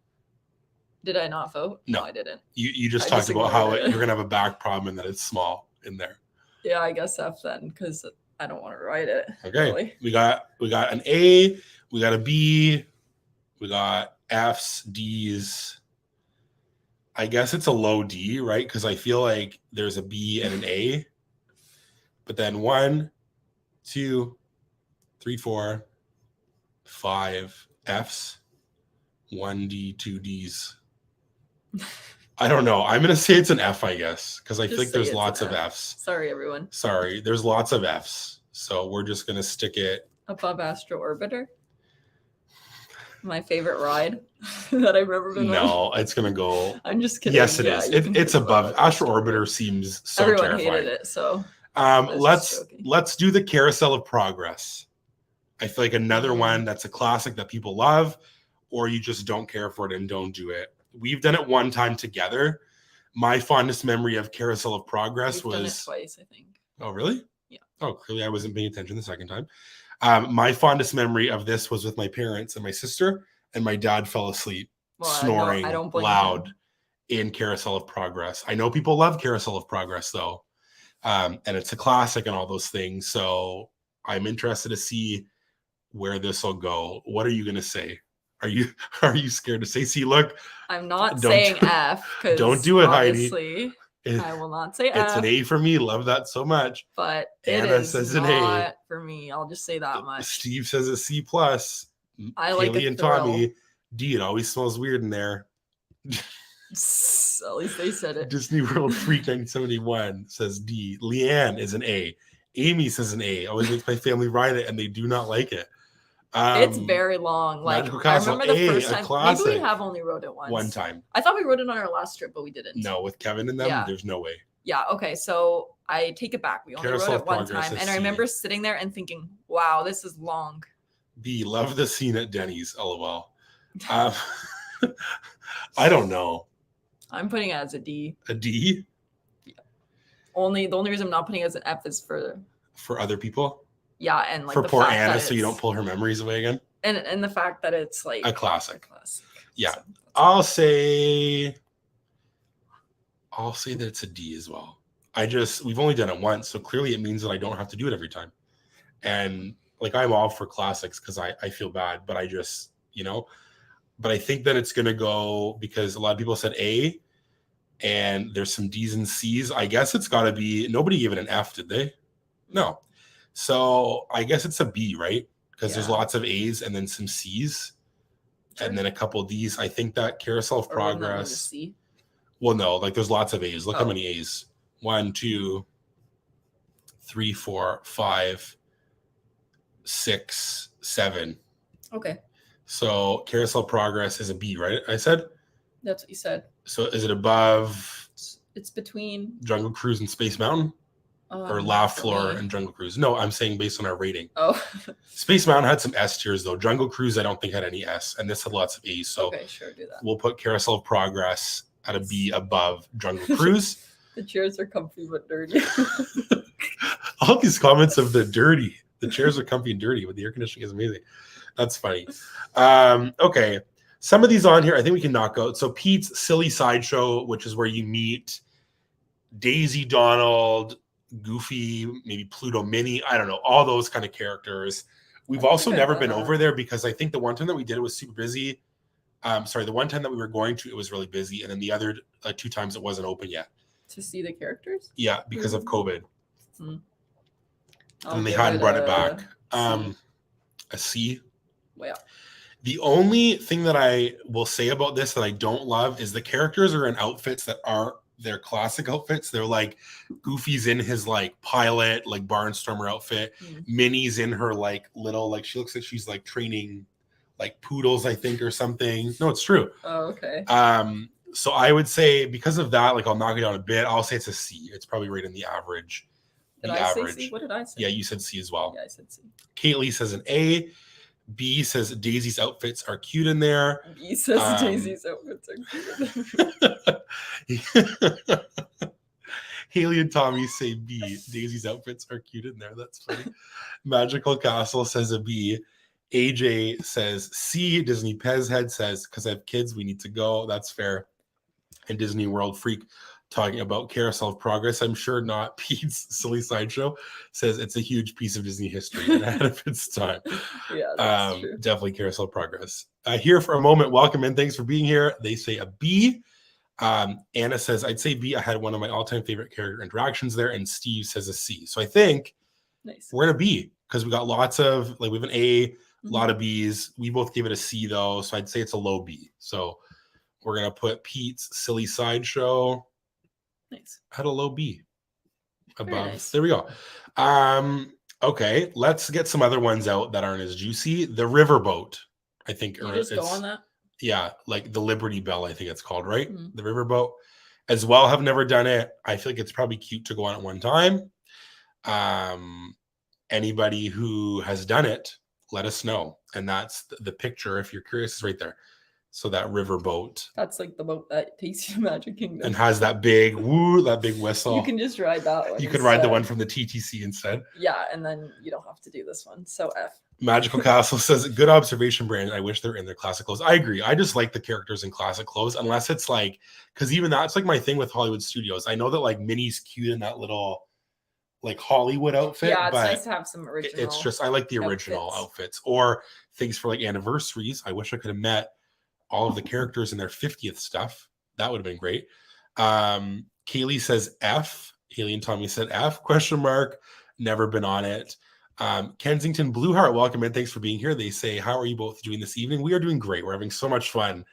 Did I not vote? No, I didn't. You just talked about how you're going to have a back problem and that it's small in there. Yeah, I guess F then because I don't want to ride it. Okay. Really. We got an A. We got a B. We got Fs, Ds. I guess it's a low D, right? Because I feel like there's a B and an A. But then 1, 2, 3, 4, 5 Fs, 1 D, 2 Ds. I don't know. I'm going to say it's an F, I guess, because I feel like there's lots of Fs. Sorry, everyone. Sorry. There's lots of Fs. So we're just going to stick it. Above Astro Orbiter. My favorite ride that I've ever been on. No, it's going to go. I'm just kidding. Yes, it is. It's above. Astro Orbiter seems so Everyone terrifying. hated it, so. Let's do the Carousel of Progress. I feel like another one that's a classic that people love, or you just don't care for it and don't do it. We've done it one time together. My fondest memory of Carousel of Progress was done it twice, I think. Oh, really? Yeah. Oh, clearly I wasn't paying attention the second time. My fondest memory of this was with my parents and my sister, and my dad fell asleep snoring loud in Carousel of Progress. I know people love Carousel of Progress though, and it's a classic and all those things. So I'm interested to see where this will go. What are you going to say? Are you scared to say? See, look, I'm not saying F. Don't do it, Heidi. I will not say F. It's an A for me. Love that so much. But Anna says an A for me. I'll just say that much. Steve says a C plus. I like Haley and Tommy. D. It always smells weird in there. At least they said it. Disney World Freak 1971 says D. Leanne is an A. Amy says an A. Always makes my family ride it, and they do not like it. It's very long. Like Magical I Castle remember the A, first a time. classic. Maybe we have only rode it once. One time. I thought we rode it on our last trip, but we didn't. No, with Kevin and them, Yeah. there's no way. Yeah. Okay. So I take it back. We only Carousel rode of it one Progress time, is and I C. remember sitting there and thinking, "Wow, this is long." B. Love the scene at Denny's. LOL. I don't know. I'm putting it as a D. A D? The only reason I'm not putting it as an F is for other people? Yeah, and like for the poor fact Anna, that so you don't pull her memories away again. And the fact that it's like a classic. Yeah, So, I'll say that it's a D as well. We've only done it once, so clearly it means that I don't have to do it every time. And like I'm all for classics because I feel bad, but I just, but I think that it's gonna go because a lot of people said A, and there's some D's and C's. I guess it's got to be. Nobody gave it an F, did they? No. So I guess it's a B, right? Because there's lots of A's and then some C's, and then a couple of D's. I think that Carousel of Progress. C? Well, no, like there's lots of A's. Look how many A's. 1, 2, 3, 4, 5, 6, 7. Okay. So Carousel of Progress is a B, right? I said? That's what you said. So is it above? It's between Jungle Cruise and Space Mountain? Or Laugh Floor and Jungle Cruise? No, I'm saying based on our rating. Oh. Space Mountain had some S tiers, though. Jungle Cruise, I don't think had any S. And this had lots of A's. So okay, sure, do that. We'll put Carousel of Progress at a B above Jungle Cruise. The chairs are comfy but dirty. All these comments of the dirty. The chairs are comfy and dirty, but the air conditioning is amazing. That's funny. Okay. Some of these on here, I think we can knock out. So Pete's Silly Sideshow, which is where you meet Daisy, Donald, Goofy, maybe Pluto Mini. I don't know. All those kind of characters. We've also never been over there because I think the one time that we did it was super busy. The one time that we were going to, it was really busy. And then the other 2 times it wasn't open yet. To see the characters? Yeah, because of COVID. And they hadn't brought it back. A C. Well, yeah. The only thing that I will say about this that I don't love is the characters are in outfits that aren't their classic outfits. They're like Goofy's in his like pilot, like Barnstormer outfit. Minnie's in her like little, like she looks like she's like training like poodles, I think, or something. No, it's true. Oh, okay. So I would say because of that, like I'll knock it down a bit. I'll say it's a C. It's probably right in the average. Did I say C? What did I say? Yeah, you said C as well. Yeah, I said C. Kaylee says an A. B says Daisy's outfits are cute in there. B says Daisy's outfits are cute. Haley and Tommy say B. Daisy's outfits are cute in there. That's funny. Magical Castle says a B. AJ says C. Disney Pez Head says, because I have kids, we need to go. That's fair. And Disney World Freak talking about Carousel of Progress. I'm sure not Pete's Silly Sideshow says it's a huge piece of Disney history and ahead of its time. Yeah, that's true. Definitely Carousel of Progress. Here for a moment. Welcome in. Thanks for being here. They say a B. Anna says, I'd say B. I had one of my all-time favorite character interactions there. And Steve says a C. So I think we're in a B because we got lots of, like we have an A, a lot of B's. We both gave it a C though. So I'd say it's a low B. So we're going to put Pete's Silly Sideshow at a low B above. Nice. There we go. Okay, let's get some other ones out that aren't as juicy. The Riverboat, I think. You just go on that? Yeah, like the Liberty Bell, I think it's called, right? The Riverboat. As well, have never done it. I feel like it's probably cute to go on at one time. Anybody who has done it, let us know. And that's the picture, if you're curious, is right there. So that riverboat. That's like the boat that takes you to Magic Kingdom. And has that big whistle. You can just ride that one. You could ride the one from the TTC instead. Yeah, and then you don't have to do this one. So F. Magical Castle says, good observation, Brandon. I wish they're in their classic clothes. I agree. I just like the characters in classic clothes, unless it's like, because even that's like my thing with Hollywood Studios. I know that like Minnie's cute in that little like Hollywood outfit. Yeah, it's nice to have some original. It's just, I like the original outfits or things for like anniversaries. I wish I could have met all of the characters in their 50th stuff. That would have been great. Kaylee says F. Haley and Tommy said F, ? Never been on it. Kensington Blueheart, welcome in. Thanks for being here. They say, how are you both doing this evening? We are doing great. We're having so much fun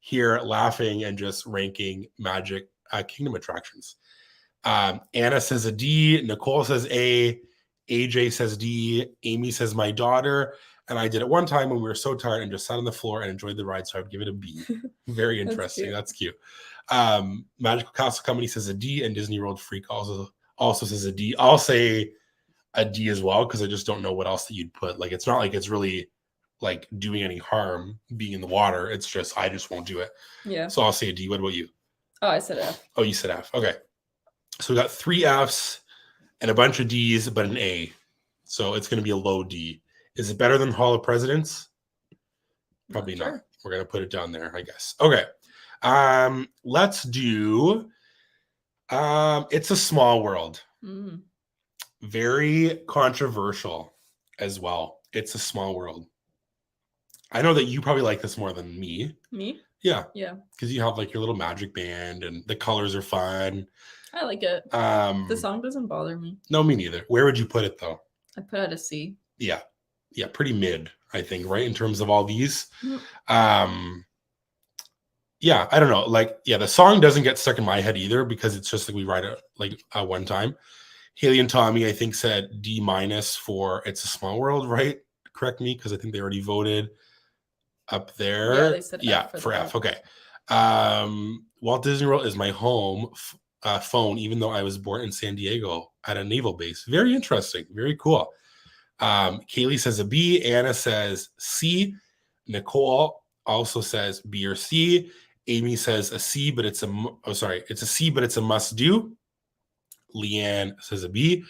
here laughing and just ranking Magic Kingdom attractions. Anna says a D, Nicole says A, AJ says D, Amy says my daughter, and I did it one time when we were so tired and just sat on the floor and enjoyed the ride, so I would give it a B. Very interesting. That's cute. Magical Castle Company says a D, and Disney World Freak also says a D. I'll say a D as well because I just don't know what else that you'd put. Like, it's not like it's really like doing any harm being in the water. It's just I just won't do it. Yeah. So I'll say a D. What about you? Oh, I said F. Oh, you said F. Okay. So we got 3 Fs and a bunch of Ds, but an A. So it's going to be a low D. Is it better than Hall of Presidents? Probably not. We're going to put it down there, I guess. Okay. Let's do It's a Small World. Very controversial as well. It's a Small World. I know that you probably like this more than me. Me? Yeah. Yeah. Because you have like your little magic band and the colors are fun. I like it. The song doesn't bother me. No, me neither. Where would you put it though? I put it at a C. Yeah. Yeah, pretty mid, I think, right? In terms of all these. Yeah, I don't know. Like, yeah, the song doesn't get stuck in my head either because it's just like we write it like one time. Haley and Tommy, I think, said D- for It's a Small World, right? Correct me, because I think they already voted up there. Yeah, they said F for F. Okay. Walt Disney World is my home phone, even though I was born in San Diego at a naval base. Very interesting. Very cool. Kaylee says a B. Anna says C. Nicole also says B or C. Amy says a C, but it's a C, but it's a must do. Leanne says a B.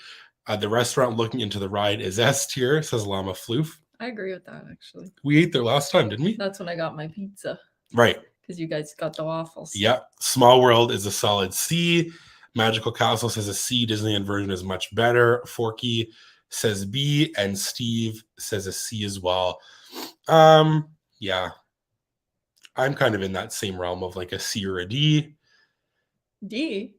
The restaurant looking into the ride is S tier, says Llama Floof. I agree with that, actually. We ate there last time, didn't we? That's when I got my pizza. Right. Because you guys got the waffles. Yep. Small World is a solid C. Magical Castle says a C. Disneyland version is much better. Forky says B. And Steve says a C as well. Yeah. I'm kind of in that same realm of like a C or a D. D?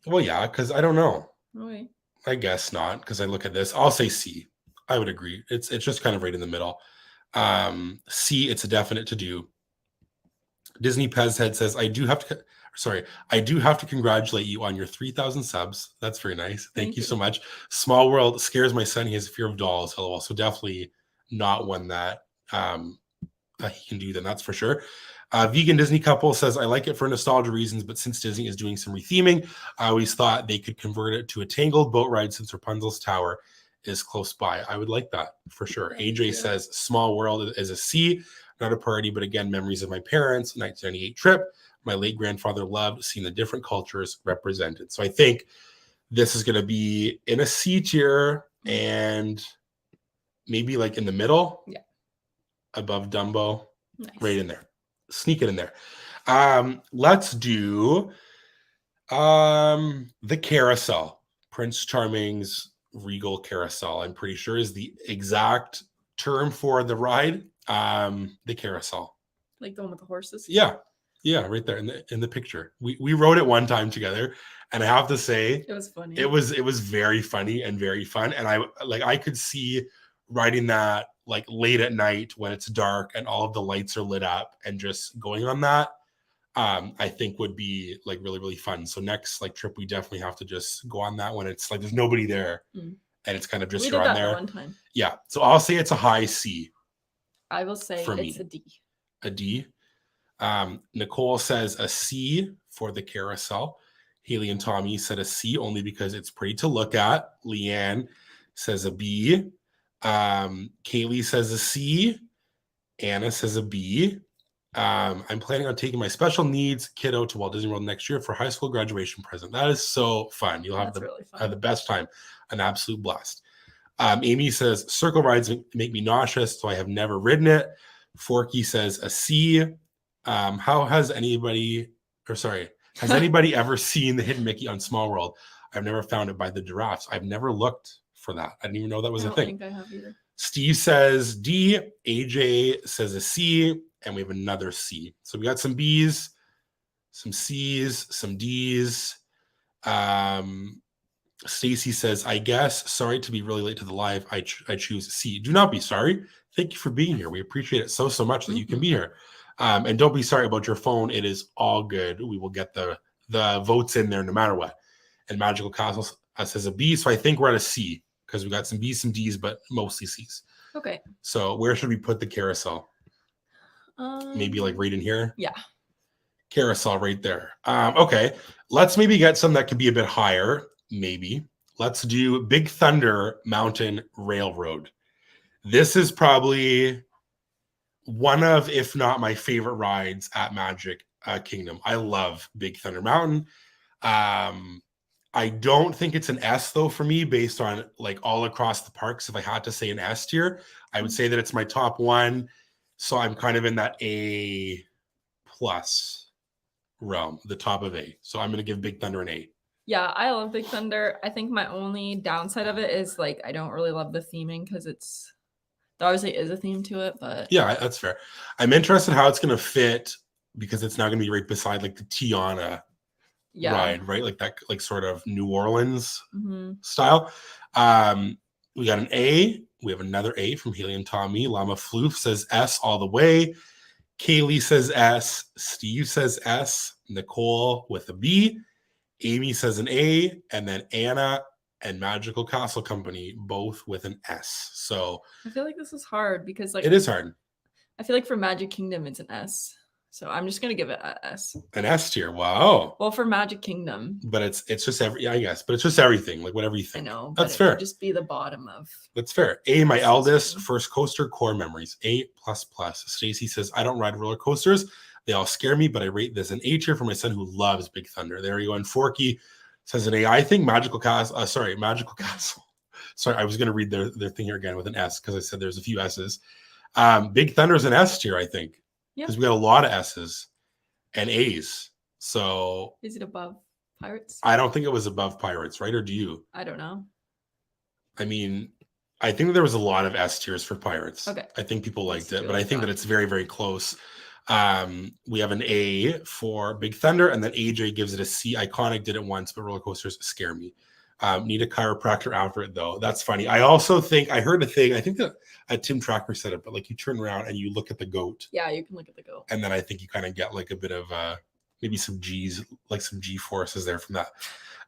Well, yeah, because I don't know. Okay. I guess not, because I look at this. I'll say C. I would agree. It's just kind of right in the middle. C, it's a definite to do. Disney Pez Head says, I do have to congratulate you on your 3,000 subs. That's very nice. Thank you so much. Small World scares my son. He has a fear of dolls. LOL. So definitely not one that he can do then, that's for sure. Vegan Disney Couple says, I like it for nostalgia reasons, but since Disney is doing some retheming, I always thought they could convert it to a Tangled boat ride since Rapunzel's Tower is close by. I would like that for sure. AJ says, Small World is a C, not a party, but again, memories of my parents, 1998 trip. My late grandfather loved seeing the different cultures represented. So I think this is going to be in a C tier and maybe like in the middle. Yeah. Above Dumbo. Nice. Right in there. Sneak it in there. Let's do the carousel. Prince Charming's Regal Carousel, I'm pretty sure is the exact term for the ride. The carousel. Like the one with the horses? Yeah. Yeah, right there in the picture. We wrote it one time together, and I have to say it was funny. It was very funny and very fun. And I could see riding that like late at night when it's dark and all of the lights are lit up and just going on that. I think would be like really, really fun. So next like trip, we definitely have to just go on that when it's like there's nobody there and it's kind of just you're on there. One time. Yeah. So I'll say it's a high C. I will say for it's me. a D. A D. Nicole says a C for the carousel. Haley and Tommy said a C only because it's pretty to look at. Leanne says a B. Kaylee says a C. Anna says a B. I'm planning on taking my special needs kiddo to Walt Disney World next year for high school graduation present. That is so fun. You'll have the best time, an absolute blast. Amy says circle rides make me nauseous, so I have never ridden it. Forky says a C. Has anybody ever seen the Hidden Mickey on Small World? I've never found it by the giraffes. I've never looked for that. I didn't even know that was a thing. I don't think I have either. Steve says D. AJ says a C. And we have another C. So we got some B's, some C's, some D's. Stacy says, I guess, sorry to be really late to the live. I choose C. Do not be sorry. Thank you for being here. We appreciate it so much that you can be here. And don't be sorry about your phone. It is all good. We will get the votes in there no matter what. And Magical Castle says a B. So I think we're at a C because we got some B's, some D's, but mostly C's. Okay. So where should we put the carousel? Maybe like right in here? Yeah. Carousel right there. Okay. Let's maybe get some that could be a bit higher. Maybe. Let's do Big Thunder Mountain Railroad. This is probably one of, if not my favorite rides at Magic Kingdom. I love Big Thunder Mountain. I don't think it's an S though for me based on like all across the parks. If I had to say an S tier, I would say that it's my top one. So I'm kind of in that A plus realm, the top of A. So I'm going to give Big Thunder an A. Yeah, I love Big Thunder. I think my only downside of it is like I don't really love the theming because there obviously is a theme to it, but yeah, that's fair. I'm interested how it's going to fit because it's now going to be right beside like the Tiana ride, right? Like that, like sort of New Orleans style. We got an A. We have another A from Haley and Tommy. Llama Floof says S all the way. Kaylee says S. Steve says S. Nicole with a B. Amy says an A. And then Anna and Magical Castle Company both with an S. So I feel like this is hard because like it is hard. I feel like for Magic Kingdom it's an S. So I'm just gonna give it an S. An S tier. Wow. Well, for Magic Kingdom. But it's just I guess. But it's just everything. Like whatever you think. I know. That's fair. Would just be the bottom of. That's fair. A, my eldest, first coaster, core memories. A++. Stacy says, I don't ride roller coasters. They all scare me, but I rate this an A tier for my son who loves Big Thunder. There you go. And Forky says an A. I think Magical Castle. Sorry, I was going to read their thing here again with an S because I said there's a few S's. Big Thunder is an S tier, I think. Because we got a lot of S's and A's. So is it above Pirates? I don't think it was above Pirates, right? Or do you? I don't know. I mean, I think there was a lot of S tiers for Pirates. Okay. I think people liked it, but I think that it's very, very close. We have an A for Big Thunder, and then AJ gives it a C. Iconic did it once, but roller coasters scare me. Need a chiropractor after it, though. That's funny. I also think I heard a thing. I think that Tim Tracker said it, but like you turn around and you look at the goat. Yeah, you can look at the goat. And then I think you kind of get like a bit of maybe some G's, like some G forces there from that.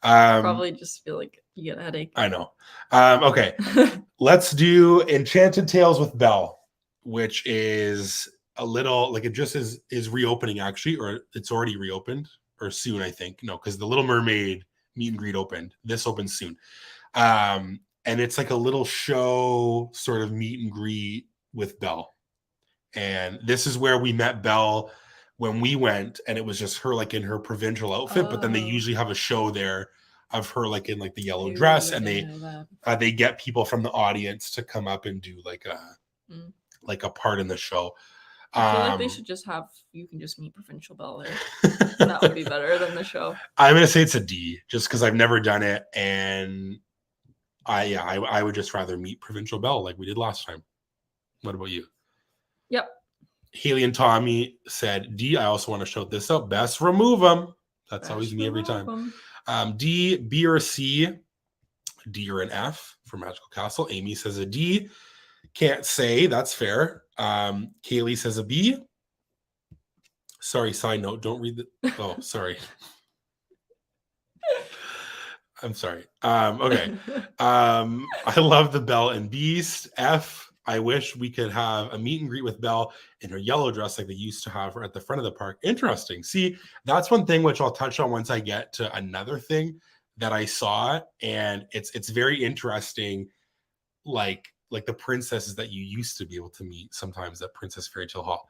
Probably just feel like you get a headache. I know. Okay. Let's do Enchanted Tales with Belle, which is a little like it just is reopening actually, or it's already reopened or soon, I think. No, because the Little Mermaid meet and greet opened. This opens soon. And it's like a little show sort of meet and greet with Belle. And this is where we met Belle when we went, and it was just her like in her provincial outfit, but then they usually have a show there of her like in like the yellow dress, and they get people from the audience to come up and do like a part in the show. I feel like they should just have you can just meet Provincial Belle there. That would be better than the show. I'm gonna say it's a D, just because I've never done it, and I would just rather meet Provincial Belle like we did last time. What about you? Yep. Haley and Tommy said D. I also want to shout this out. Best remove them. That's always me every time. D, B, or C. D or an F for Magical Castle. Amy says a D. Can't say. That's fair. Kaylee says a B. Sorry, side note. Don't read the. Oh, sorry. I'm sorry. Okay. I love the Belle and Beast. F. I wish we could have a meet and greet with Belle in her yellow dress like they used to have her at the front of the park. Interesting. See, that's one thing which I'll touch on once I get to another thing that I saw, and it's very interesting, like the princesses that you used to be able to meet sometimes at Princess Fairy Tale Hall.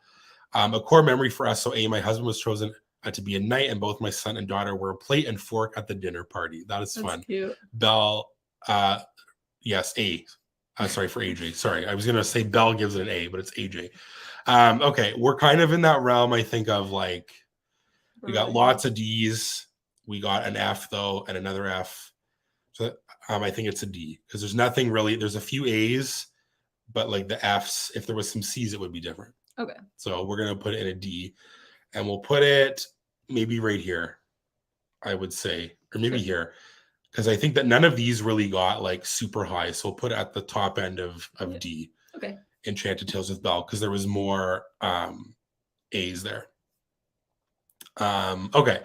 A core memory for us. So my husband was chosen to be a knight, and both my son and daughter were a plate and fork at the dinner party. That's fun. Cute. Belle, yes, A. Sorry for AJ. Sorry, I was gonna say Belle gives it an A, but it's AJ. Okay, we're kind of in that realm. I think of like we got lots of D's. We got an F though, and another F. So I think it's a D because there's nothing really. There's a few A's, but like the F's, if there was some C's, it would be different. Okay. So we're gonna put it in a D, and we'll put it maybe right here. I would say, or maybe here. Because I think that none of these really got like super high. So we'll put it at the top end of D. Okay. Enchanted Tales with Belle, because there was more A's there. Okay,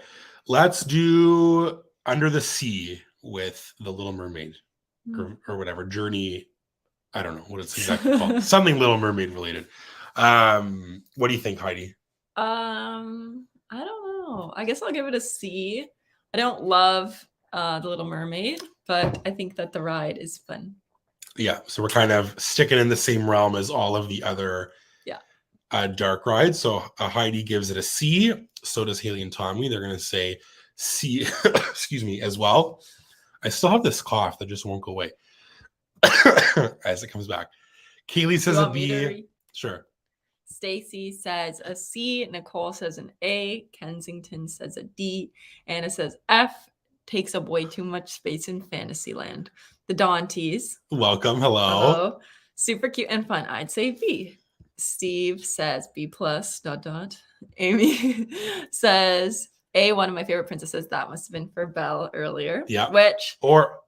let's do Under the Sea with the Little Mermaid or whatever journey. I don't know what it's exactly called. Something Little Mermaid related. What do you think, Heidi? I don't know. I guess I'll give it a C. I don't love the Little Mermaid, but I think that the ride is fun. Yeah, so we're kind of sticking in the same realm as all of the other dark rides. So Heidi gives it a C. So does Haley and Tommy. They're going to say C, excuse me, as well. I still have this cough that just won't go away as it comes back. Kaylee says a B. Sure. Stacy says a C. Nicole says an A. Kensington says a D. Anna says F. Takes up way too much space in Fantasyland. The Daunties. Welcome. Hello. Super cute and fun. I'd say B. Steve says B+. ... Amy says A. One of my favorite princesses. That must have been for Belle earlier. Yeah. Which or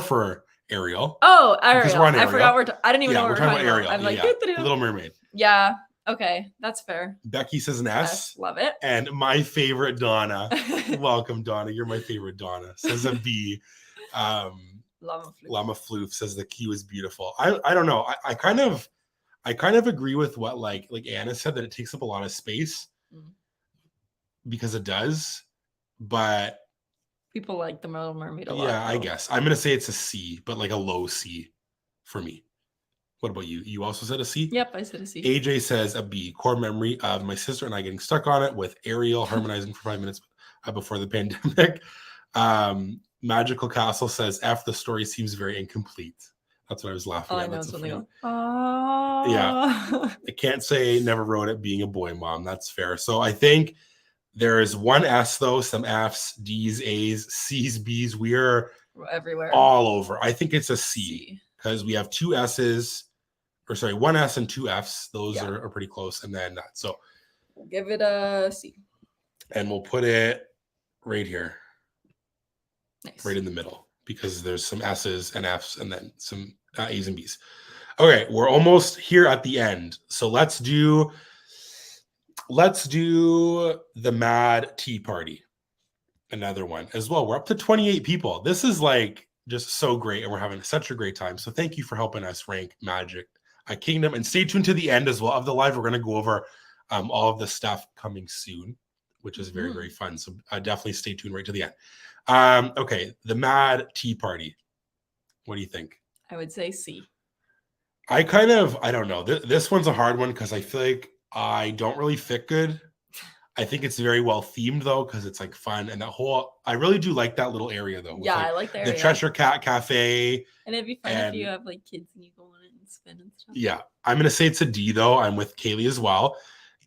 for Ariel. Oh, Ariel. I forgot I didn't even know what we're talking about. Ariel. I'm like, Little Mermaid. Yeah. Okay, that's fair. Becky says an S. Love it. And my favorite Donna. Welcome, Donna. You're my favorite Donna. Says a B. Llama Floof says the queue is beautiful. I don't know. I kind of agree with what like Anna said, that it takes up a lot of space because it does, but people like the Little Mermaid a lot. Yeah, I guess I'm gonna say it's a C, but like a low C for me. What about you? You also said a C? Yep, I said a C. AJ says a B. Core memory of my sister and I getting stuck on it with Ariel harmonizing for 5 minutes before the pandemic. Magical Castle says F. The story seems very incomplete. That's what I was laughing at. That's yeah. I can't say never wrote it being a boy mom. That's fair. So I think there is one S though, some F's, D's, A's, C's, B's. We're everywhere, all over. I think it's a C because we have two S's, or sorry, one S and two F's. Those are pretty close, and then that. So we'll give it a C, and we'll put it right here. Nice. Right in the middle, because there's some S's and F's and then some A's and B's. Okay, we're almost here at the end. So let's do the Mad Tea Party. Another one as well. We're up to 28 people. This is like just so great, and we're having such a great time. So thank you for helping us rank Magic Kingdom, and stay tuned to the end as well of the live. We're going to go over all of the stuff coming soon, which is very, very fun. So definitely stay tuned right to the end. Okay, the Mad Tea Party. What do you think? I would say C. I don't know. This one's a hard one because I feel like I don't really fit good. I think it's very well themed though, because it's like fun, and I really do like that little area though. Yeah, I like the area. The Treasure Cat Cafe. And it'd be fun if you have like kids and you go on it and spin and stuff. Yeah, I'm gonna say it's a D though. I'm with Kaylee as well.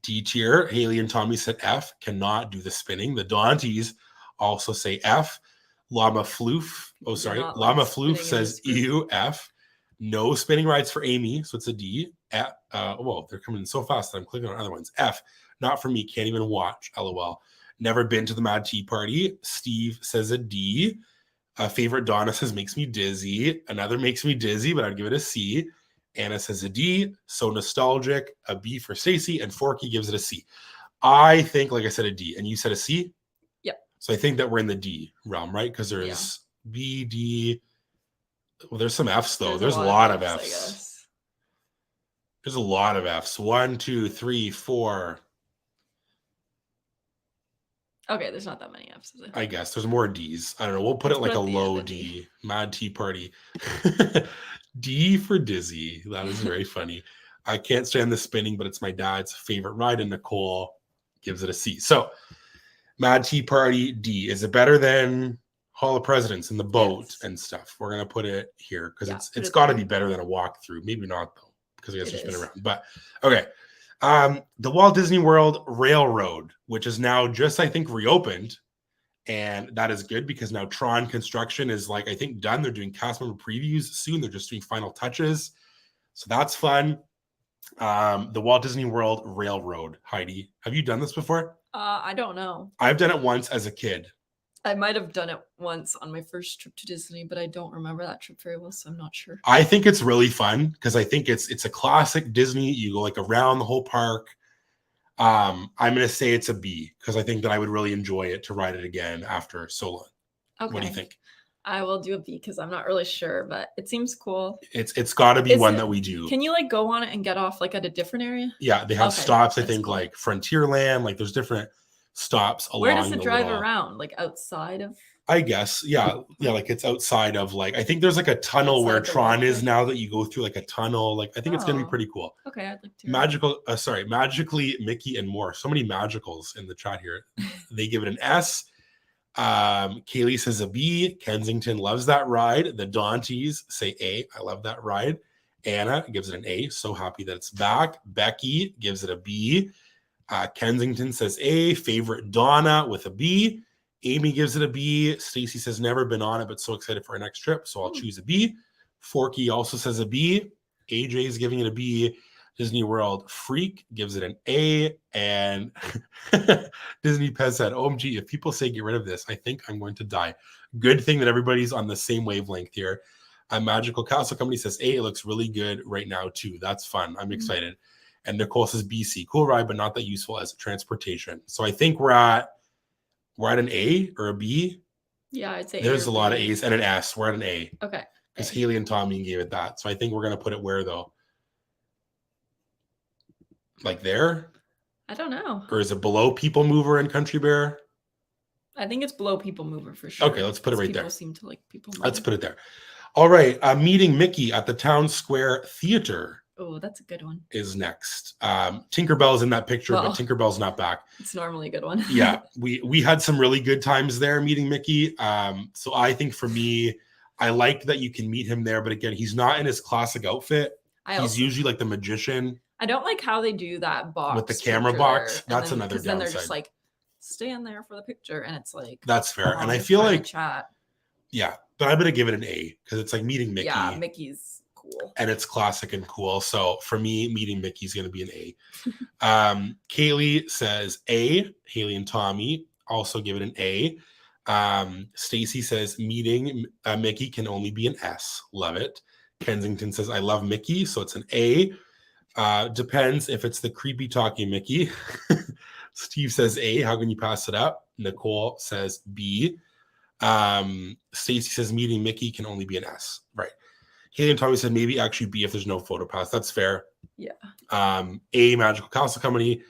D tier. Haley and Tommy said F. Cannot do the spinning. The Daunties also say F. Llama Floof. Oh, sorry. Llama Floof says ew, F. No spinning rides for Amy, so it's a D. Whoa, they're coming in so fast that I'm clicking on other ones. F. Not for me. Can't even watch. LOL. Never been to the Mad Tea Party. Steve says a D. Favorite Donna says makes me dizzy. Another makes me dizzy, but I'd give it a C. Anna says a D. So nostalgic. A B for Stacy, and Forky gives it a C. I think, like I said, a D, and you said a C. So I think that we're in the D realm, right? Because there's B, D. Well, there's some F's though. There's a lot of F's. There's a lot of F's. 1, 2, 3, 4. Okay, there's not that many F's. I guess there's more D's. I don't know. We'll put it like a low D. Mad Tea Party. D for dizzy. That is very funny. I can't stand the spinning, but it's my dad's favorite ride, and Nicole gives it a C. So Mad Tea Party, D. Is it better than Hall of Presidents and the boat and stuff? We're gonna put it here because it's got to be better than a walkthrough. Maybe not though, because I guess it's been around. But okay, the Walt Disney World Railroad, which is now just I think reopened, and that is good because now Tron construction is like I think done. They're doing cast member previews soon. They're just doing final touches, so that's fun. The Walt Disney World Railroad. Heidi, have you done this before? I don't know. I've done it once as a kid. I might have done it once on my first trip to Disney, but I don't remember that trip very well, so I'm not sure. I think it's really fun because I think it's a classic Disney. You go like around the whole park. I'm gonna say it's a B because I think that I would really enjoy it to ride it again after so long. Okay. What do you think? I will do a B because I'm not really sure, but it seems cool. It's got to be Is one it- that we do. Can you like go on it and get off like at a different area? Yeah, they have Okay, stops. I that's think cool. like Frontierland. Like there's different stops along. Where does it the drive little- around? Like outside of? I guess, yeah, like it's outside of like I think there's like a tunnel where Outside the Tron is walkway? now that you go through like a tunnel. Like I think it's gonna be Oh. pretty cool. Okay, I'd like to. Magically Mickey and more. So many magicals in the chat here. They give it an S. Kaylee says a B. Kensington loves that ride. The Daunties say A. I love that ride. Anna gives it an A. So happy that it's back. Becky gives it a B. Kensington says A. Favorite Donna with a B. Amy gives it a B. Stacy says never been on it, but so excited for our next trip. So I'll choose a B. Forky also says a B. AJ is giving it a B. Disney World Freak gives it an A. And Disney Pez said, OMG, if people say get rid of this, I think I'm going to die. Good thing that everybody's on the same wavelength here. Magical Castle Company says A. It looks really good right now, too. That's fun. I'm excited. And Nicole says BC. Cool ride, but not that useful as a transportation. So I think we're at an A or a B. Yeah, I'd say There's A a or lot of B. A's and an S. We're at an A. Okay. Because A. Haley and Tommy gave it that. So I think we're going to put it where, though? Like there? I don't know. Or is it below People Mover and Country Bear? I think it's below People Mover for sure. Okay, let's put it right there. People seem to like People Mover. Let's put it there. All right. Meeting Mickey at the Town Square Theater Oh, that's a good one. is next. Tinkerbell's in that picture, Well. but Tinkerbell's not back. It's normally a good one. Yeah, we had some really good times there meeting Mickey. So I think for me, I liked that you can meet him there, but again, he's not in his classic outfit. He's usually like the magician. I don't like how they do that box with the camera picture box. there, That's another then they're downside. just like stand there for the picture, and it's like That's fair. oh, And I just feel trying to like chat. yeah, but I'm gonna give it an A because it's like meeting Mickey. Yeah, Mickey's cool. And it's classic and cool. So for me, meeting Mickey's gonna be an A. Kaylee says A. Haley and Tommy also give it an A. Stacy says meeting Mickey can only be an S. Love it. Kensington says I love Mickey, so it's an A. Depends if it's the creepy talking Mickey. Steve says A. How can you pass it up? Nicole says B. Stacy says meeting Mickey can only be an S. Right. Haley and Tommy said maybe actually B if there's no photo pass. That's fair. Yeah. A. Magical Castle Company.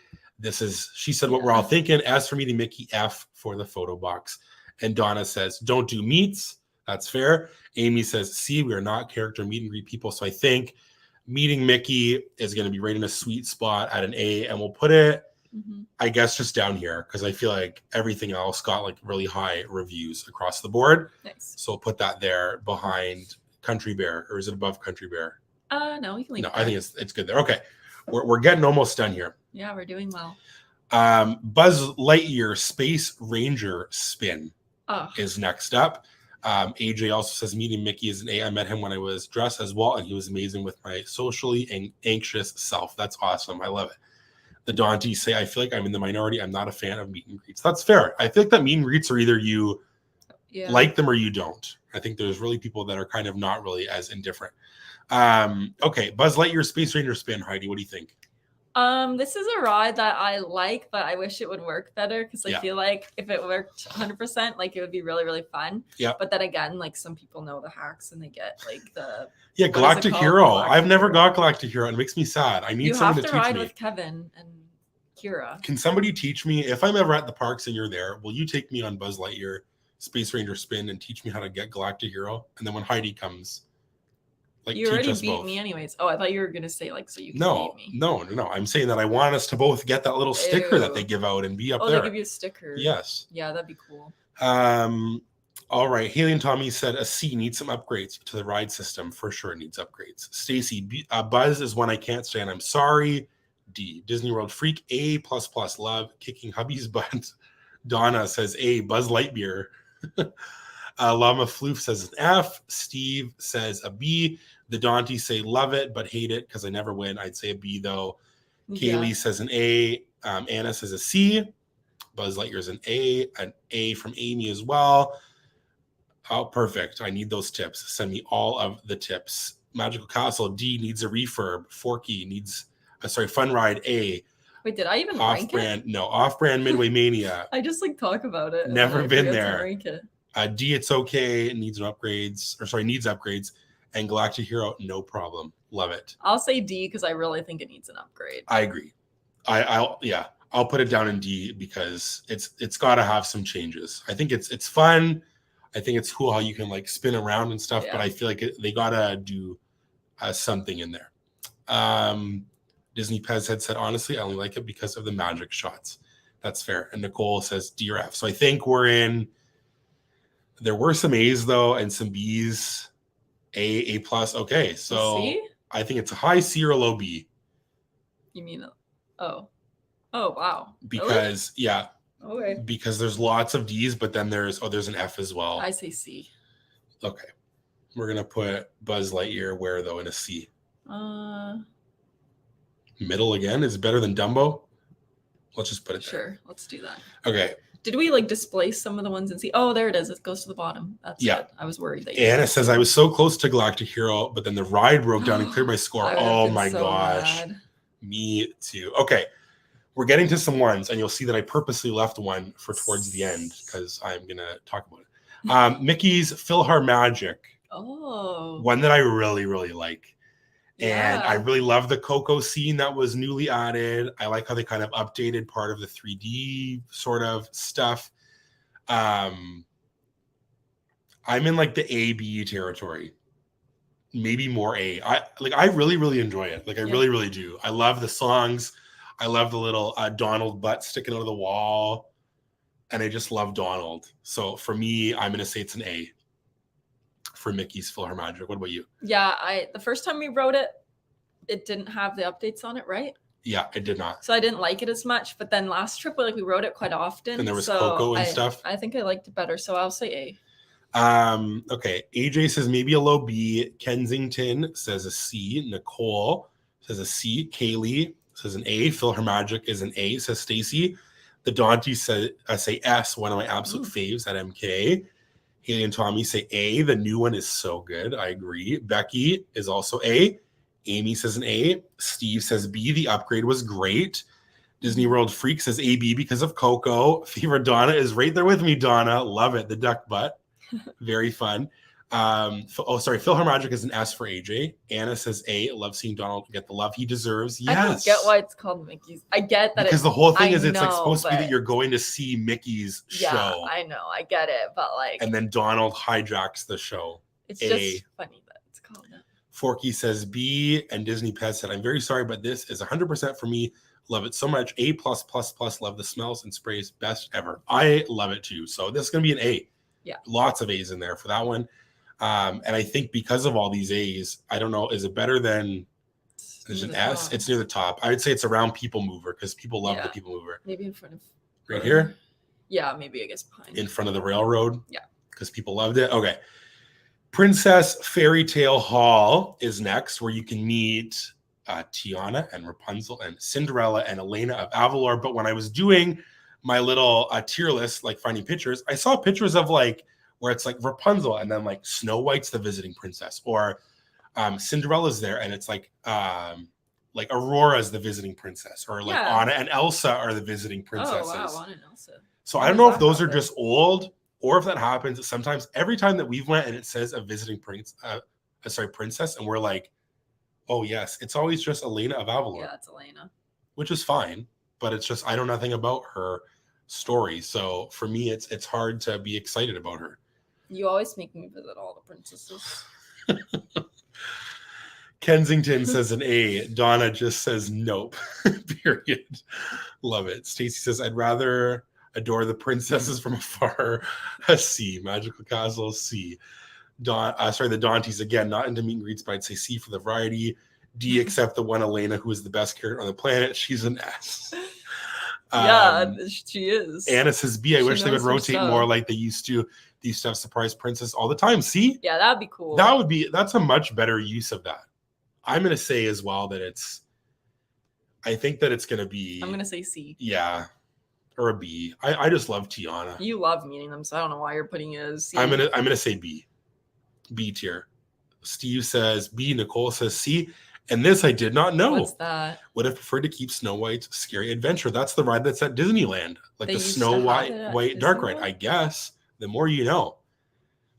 She said what we're all thinking. S for meeting Mickey. F for the photo box. And Donna says don't do meets. That's fair. Amy says C. We are not character meet and greet people. So I think meeting Mickey is going to be right in a sweet spot at an A, and we'll put it, I guess, just down here because I feel like everything else got like really high reviews across the board. Nice. So we'll put that there behind Country Bear, or is it above Country Bear? No, we can leave. No, it I think it's good there. Okay, we're getting almost done here. Yeah, we're doing well. Buzz Lightyear Space Ranger Spin is next up. AJ also says meeting Mickey is an A. I met him when I was dressed as Walt, and he was amazing with my socially anxious self. That's awesome. I love it. The Daunties say, I feel like I'm in the minority. I'm not a fan of meet and greets. That's fair. I feel like that meet and greets are either you like them or you don't. I think there's really people that are kind of not really as indifferent. Okay, Buzz Lightyear Space Ranger Spin. Heidi, what do you think? This is a ride that I like, but I wish it would work better because I feel like if it worked 100%, like it would be really, really fun. Yeah. But then again, like some people know the hacks and they get like the Galactic Hero. I've never got Galactic Hero. It makes me sad. I need someone to teach me. You have to ride with Kevin and Kira. Can somebody teach me if I'm ever at the parks and you're there? Will you take me on Buzz Lightyear Space Ranger Spin and teach me how to get Galactic Hero? And then when Heidi comes. Like you already beat me anyways. Oh, I thought you were gonna say like so you can beat me. No. I'm saying that I want us to both get that little sticker that they give out and be up there. Oh, they give you a sticker. Yes. Yeah, that'd be cool. All right. Haley and Tommy said a C needs some upgrades to the ride system. For sure it needs upgrades. Stacy, Buzz is one I can't stand. I'm sorry. D. Disney World Freak. A++. Love kicking hubby's butt. Donna says A. Buzz Lightyear. Llama Floof says an F. Steve says a B. The Daunties say love it, but hate it because I never win. I'd say a B, though. Kaylee says an A. Anna says a C. Buzz Lightyear's an A from Amy as well. Oh, perfect. I need those tips. Send me all of the tips. Magical Castle, D needs a refurb. Forky needs, Fun Ride, A. Wait, did I even rank Off-brand, it? no, Off-brand Midway Mania. I just like talk about it. And Never then I been forget to there. rank it. D, it's okay. It needs upgrades. And Galactic Hero, no problem. Love it. I'll say D because I really think it needs an upgrade. I agree. I'll put it down in D because it's got to have some changes. I think it's fun. I think it's cool how you can like spin around and stuff, but I feel like they gotta do something in there. Disney Pez had said, honestly, I only like it because of the magic shots. That's fair. And Nicole says D or F. So I think we're in. There were some A's though, and some B's. A plus. Okay, so C? I think it's a high C or a low B. You mean oh wow. Because really? Okay. Because there's lots of D's, but then there's an F as well. I say C. Okay, we're gonna put Buzz Lightyear where though in a C. Middle again is better than Dumbo. Let's just put it there. Sure, let's do that. Okay. Did we like displace some of the ones in C? Oh, there it is. It goes to the bottom. That's it. I was worried that. Anna says I was so close to Galactic Hero, but then the ride broke down and cleared my score. Oh my gosh. Mad. Me too. Okay. We're getting to some ones, and you'll see that I purposely left one for towards the end because I'm gonna talk about it. Mickey's PhilharMagic. Oh. One that I really, really like. And I really love the Coco scene that was newly added. I like how they kind of updated part of the 3D sort of stuff. I'm in like the A-B territory. Maybe more A. I really, really enjoy it. Like I really, really do. I love the songs. I love the little Donald butt sticking out of the wall. And I just love Donald. So for me, I'm going to say it's an A. For Mickey's PhilharMagic. What about you? Yeah, the first time we wrote it, it didn't have the updates on it, right? Yeah, it did not. So I didn't like it as much. But then last trip, we wrote it quite often. And there was Coco and stuff. I think I liked it better, so I'll say A. Okay. AJ says maybe a low B. Kensington says a C. Nicole says a C. Kaylee says an A. PhilharMagic is an A, says Stacy. The Dante says I say S, one of my absolute faves at MK. Haley and Tommy say A. The new one is so good. I agree. Becky is also A. Amy says an A. Steve says B. The upgrade was great. Disney World Freak says AB because of Coco. Fever Donna is right there with me, Donna. Love it. The duck butt. Very fun. PhilharMagic is an S for AJ. Anna says A. Love seeing Donald get the love he deserves. Yes. I don't get why it's called Mickey's. I get that because the whole thing is it's like supposed to be that you're going to see Mickey's show. Yeah, I know. I get it, but like. And then Donald hijacks the show. It's just funny that it's called that. Forky says B, and Disney Pet said, I'm very sorry, but this is 100% for me. Love it so much. A+++. Love the smells and sprays. Best ever. I love it too. So this is going to be an A. Yeah. Lots of A's in there for that one. And I think because of all these A's, I don't know, is it better than there's an S? It's near the top. I would say it's around People Mover because people love the People Mover. Maybe in front of right here? Yeah, maybe I guess behind. In front of the railroad? Yeah. Because people loved it. Okay. Princess Fairy Tale Hall is next, where you can meet Tiana and Rapunzel and Cinderella and Elena of Avalor. But when I was doing my little tier list, like finding pictures, I saw pictures of like where it's like Rapunzel and then like Snow White's the visiting princess, or Cinderella's there and it's like Aurora's the visiting princess, or like Anna and Elsa are the visiting princesses. Oh wow, Anna and Elsa. So I don't know if those are just old or if that happens sometimes. Every time that we've went and it says a visiting princess, and we're like, oh yes, it's always just Elena of Avalor. Yeah, it's Elena. Which is fine, but it's just I know nothing about her story. So for me, it's hard to be excited about her. You always make me visit all the princesses. Kensington says an A. Donna just says nope. Period. Love it. Stacy says I'd rather adore the princesses from afar. A C. Magical Castle, C. The Dantes again, not into meet and greets, but I'd say C for the variety. D, except the one Elena, who is the best character on the planet. She's an S. Yeah, she is. Anna says B. I wish they would rotate more like they used to. They used to have surprise princess all the time. See? Yeah, that'd be cool. That's a much better use of that. I'm gonna say as well that I think that it's gonna be. I'm gonna say C. Yeah, or a B. I just love Tiana. You love meeting them, so I don't know why you're putting it as C. I'm gonna say B. B tier. Steve says B. Nicole says C. And this I did not know. What's that? Would have preferred to keep Snow White's Scary Adventure. That's the ride that's at Disneyland. Like They the used Snow to have it at White dark ride. Disneyland? I guess the more you know.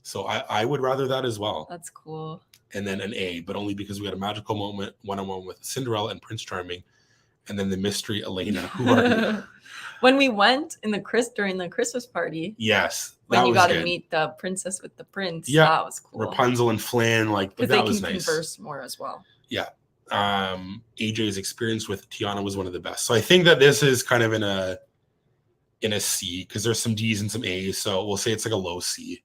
So I would rather that as well. That's cool. And then an A, but only because we had a magical moment one-on-one with Cinderella and Prince Charming. And then the mystery Elena. Who are you? When we went during the Christmas party. Yes. When that you was got to good. meet the princess with the prince. Yeah. That was cool. Rapunzel and Flynn, like Because that they was can nice. converse more as well. Yeah. AJ's experience with Tiana was one of the best. So I think that this is kind of in a C, because there's some D's and some A's. So we'll say it's like a low C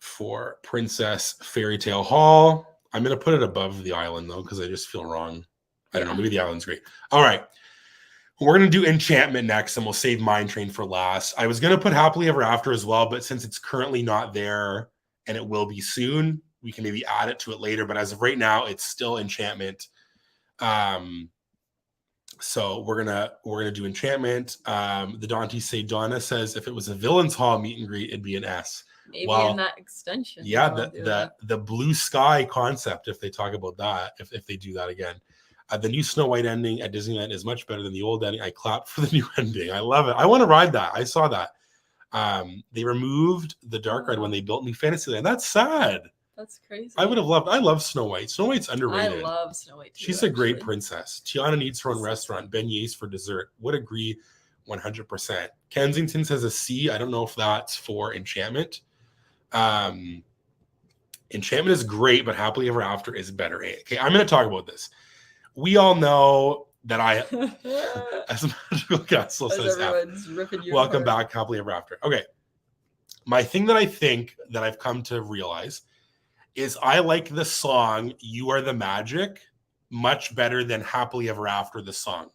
for Princess Fairy Tale Hall. I'm going to put it above the island though, because I just feel wrong. I don't know. Maybe the island's great. All right. We're going to do Enchantment next, and we'll save Mine Train for last. I was going to put Happily Ever After as well, but since it's currently not there and it will be soon, we can maybe add it to it later. But as of right now, it's still Enchantment. So we're gonna do Enchantment. The Dantes say Donna says if it was a Villains Hall meet and greet, it'd be an S. Maybe Well, in that extension. Yeah, the blue sky concept, if they talk about that, if they do that again. The new Snow White ending at Disneyland is much better than the old ending. I clapped for the new ending. I love it. I want to ride that. I saw that. They removed the dark ride when they built New Fantasyland. That's sad. That's crazy. I love Snow White. Snow White's underrated. I love Snow White too. She's a great princess. Tiana needs her own restaurant. Beignets for dessert. Would agree 100%. Kensington says a C. I don't know if that's for Enchantment. Enchantment is great, but Happily Ever After is better. Okay, I'm going to talk about this. We all know that as Magical Castle says, welcome back, Happily Ever After. Okay, my thing that I think that I've come to realize is I like the song You Are the Magic much better than Happily Ever After the song.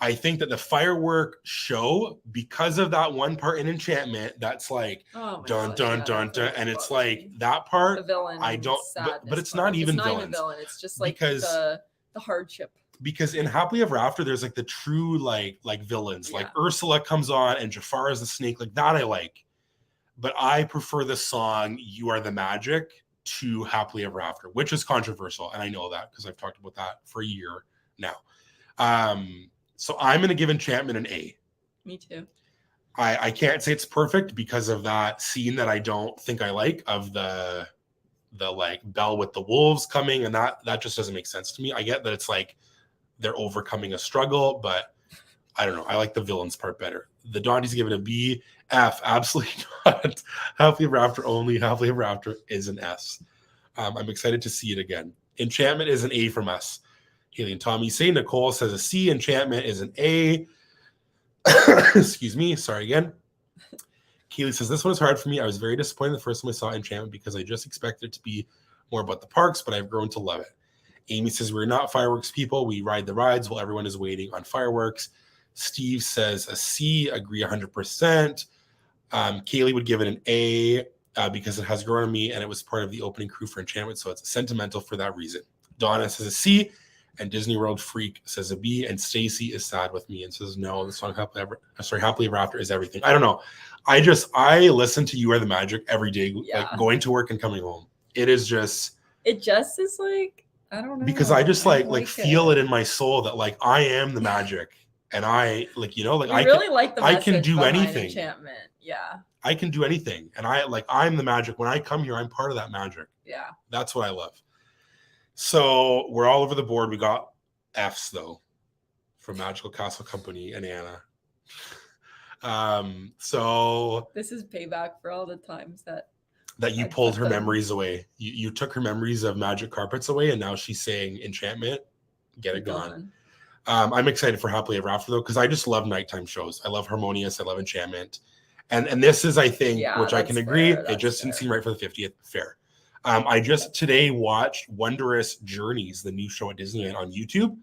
I think that the firework show, because of that one part in Enchantment, that's like dun dun dun dun, and it's like that part. The villain. I don't, but it's not even villains. Even villain. It's just like the hardship. Because in Happily Ever After, there's like the true like villains, like Ursula comes on and Jafar is the snake, like that I like. But I prefer the song You Are the Magic to Happily Ever After, which is controversial, and I know that because I've talked about that for a year now. So I'm going to give Enchantment an A. Me too. I can't say it's perfect because of that scene that I don't think I like of the like Belle with the wolves coming, and that just doesn't make sense to me. I get that it's like they're overcoming a struggle, but I don't know. I like the villains part better. The Dantes give it a B. F, absolutely not. Happily Ever After only. Happily Ever After is an S. I'm excited to see it again. Enchantment is an A from us. Haley and Tommy say. Nicole says a C. Enchantment is an A. Excuse me. Sorry again. Keely says, this one is hard for me. I was very disappointed the first time I saw Enchantment because I just expected it to be more about the parks, but I've grown to love it. Amy says, we're not fireworks people. We ride the rides while everyone is waiting on fireworks. Steve says a C. Agree 100%. Kaylee would give it an A because it has grown on me and it was part of the opening crew for Enchantment, so it's sentimental for that reason. Donna says a C. And Disney World Freak says a B, and Stacy is sad with me and says no. The song Happily Ever After is everything. I don't know. I listen to You Are the Magic every day, like going to work and coming home. It is just. It just is like, I don't know. Because I just like feel it in my soul that like I am the magic, and I like I really like the I can do anything. Enchantment. Yeah. I can do anything, and I'm the magic. When I come here, I'm part of that magic. Yeah. That's what I love. So we're all over the board. We got Fs though from Magical Castle Company and Anna. So this is payback for all the times that you pulled her memories away. You took her memories of magic carpets away, and now she's saying Enchantment. Get it gone. I'm excited for Happily Ever After though, because I just love nighttime shows. I love Harmonious. I love Enchantment, and this is, I think, which I can agree. It just didn't seem right for the 50th. Fair. I just today watched Wondrous Journeys, the new show at Disneyland on YouTube,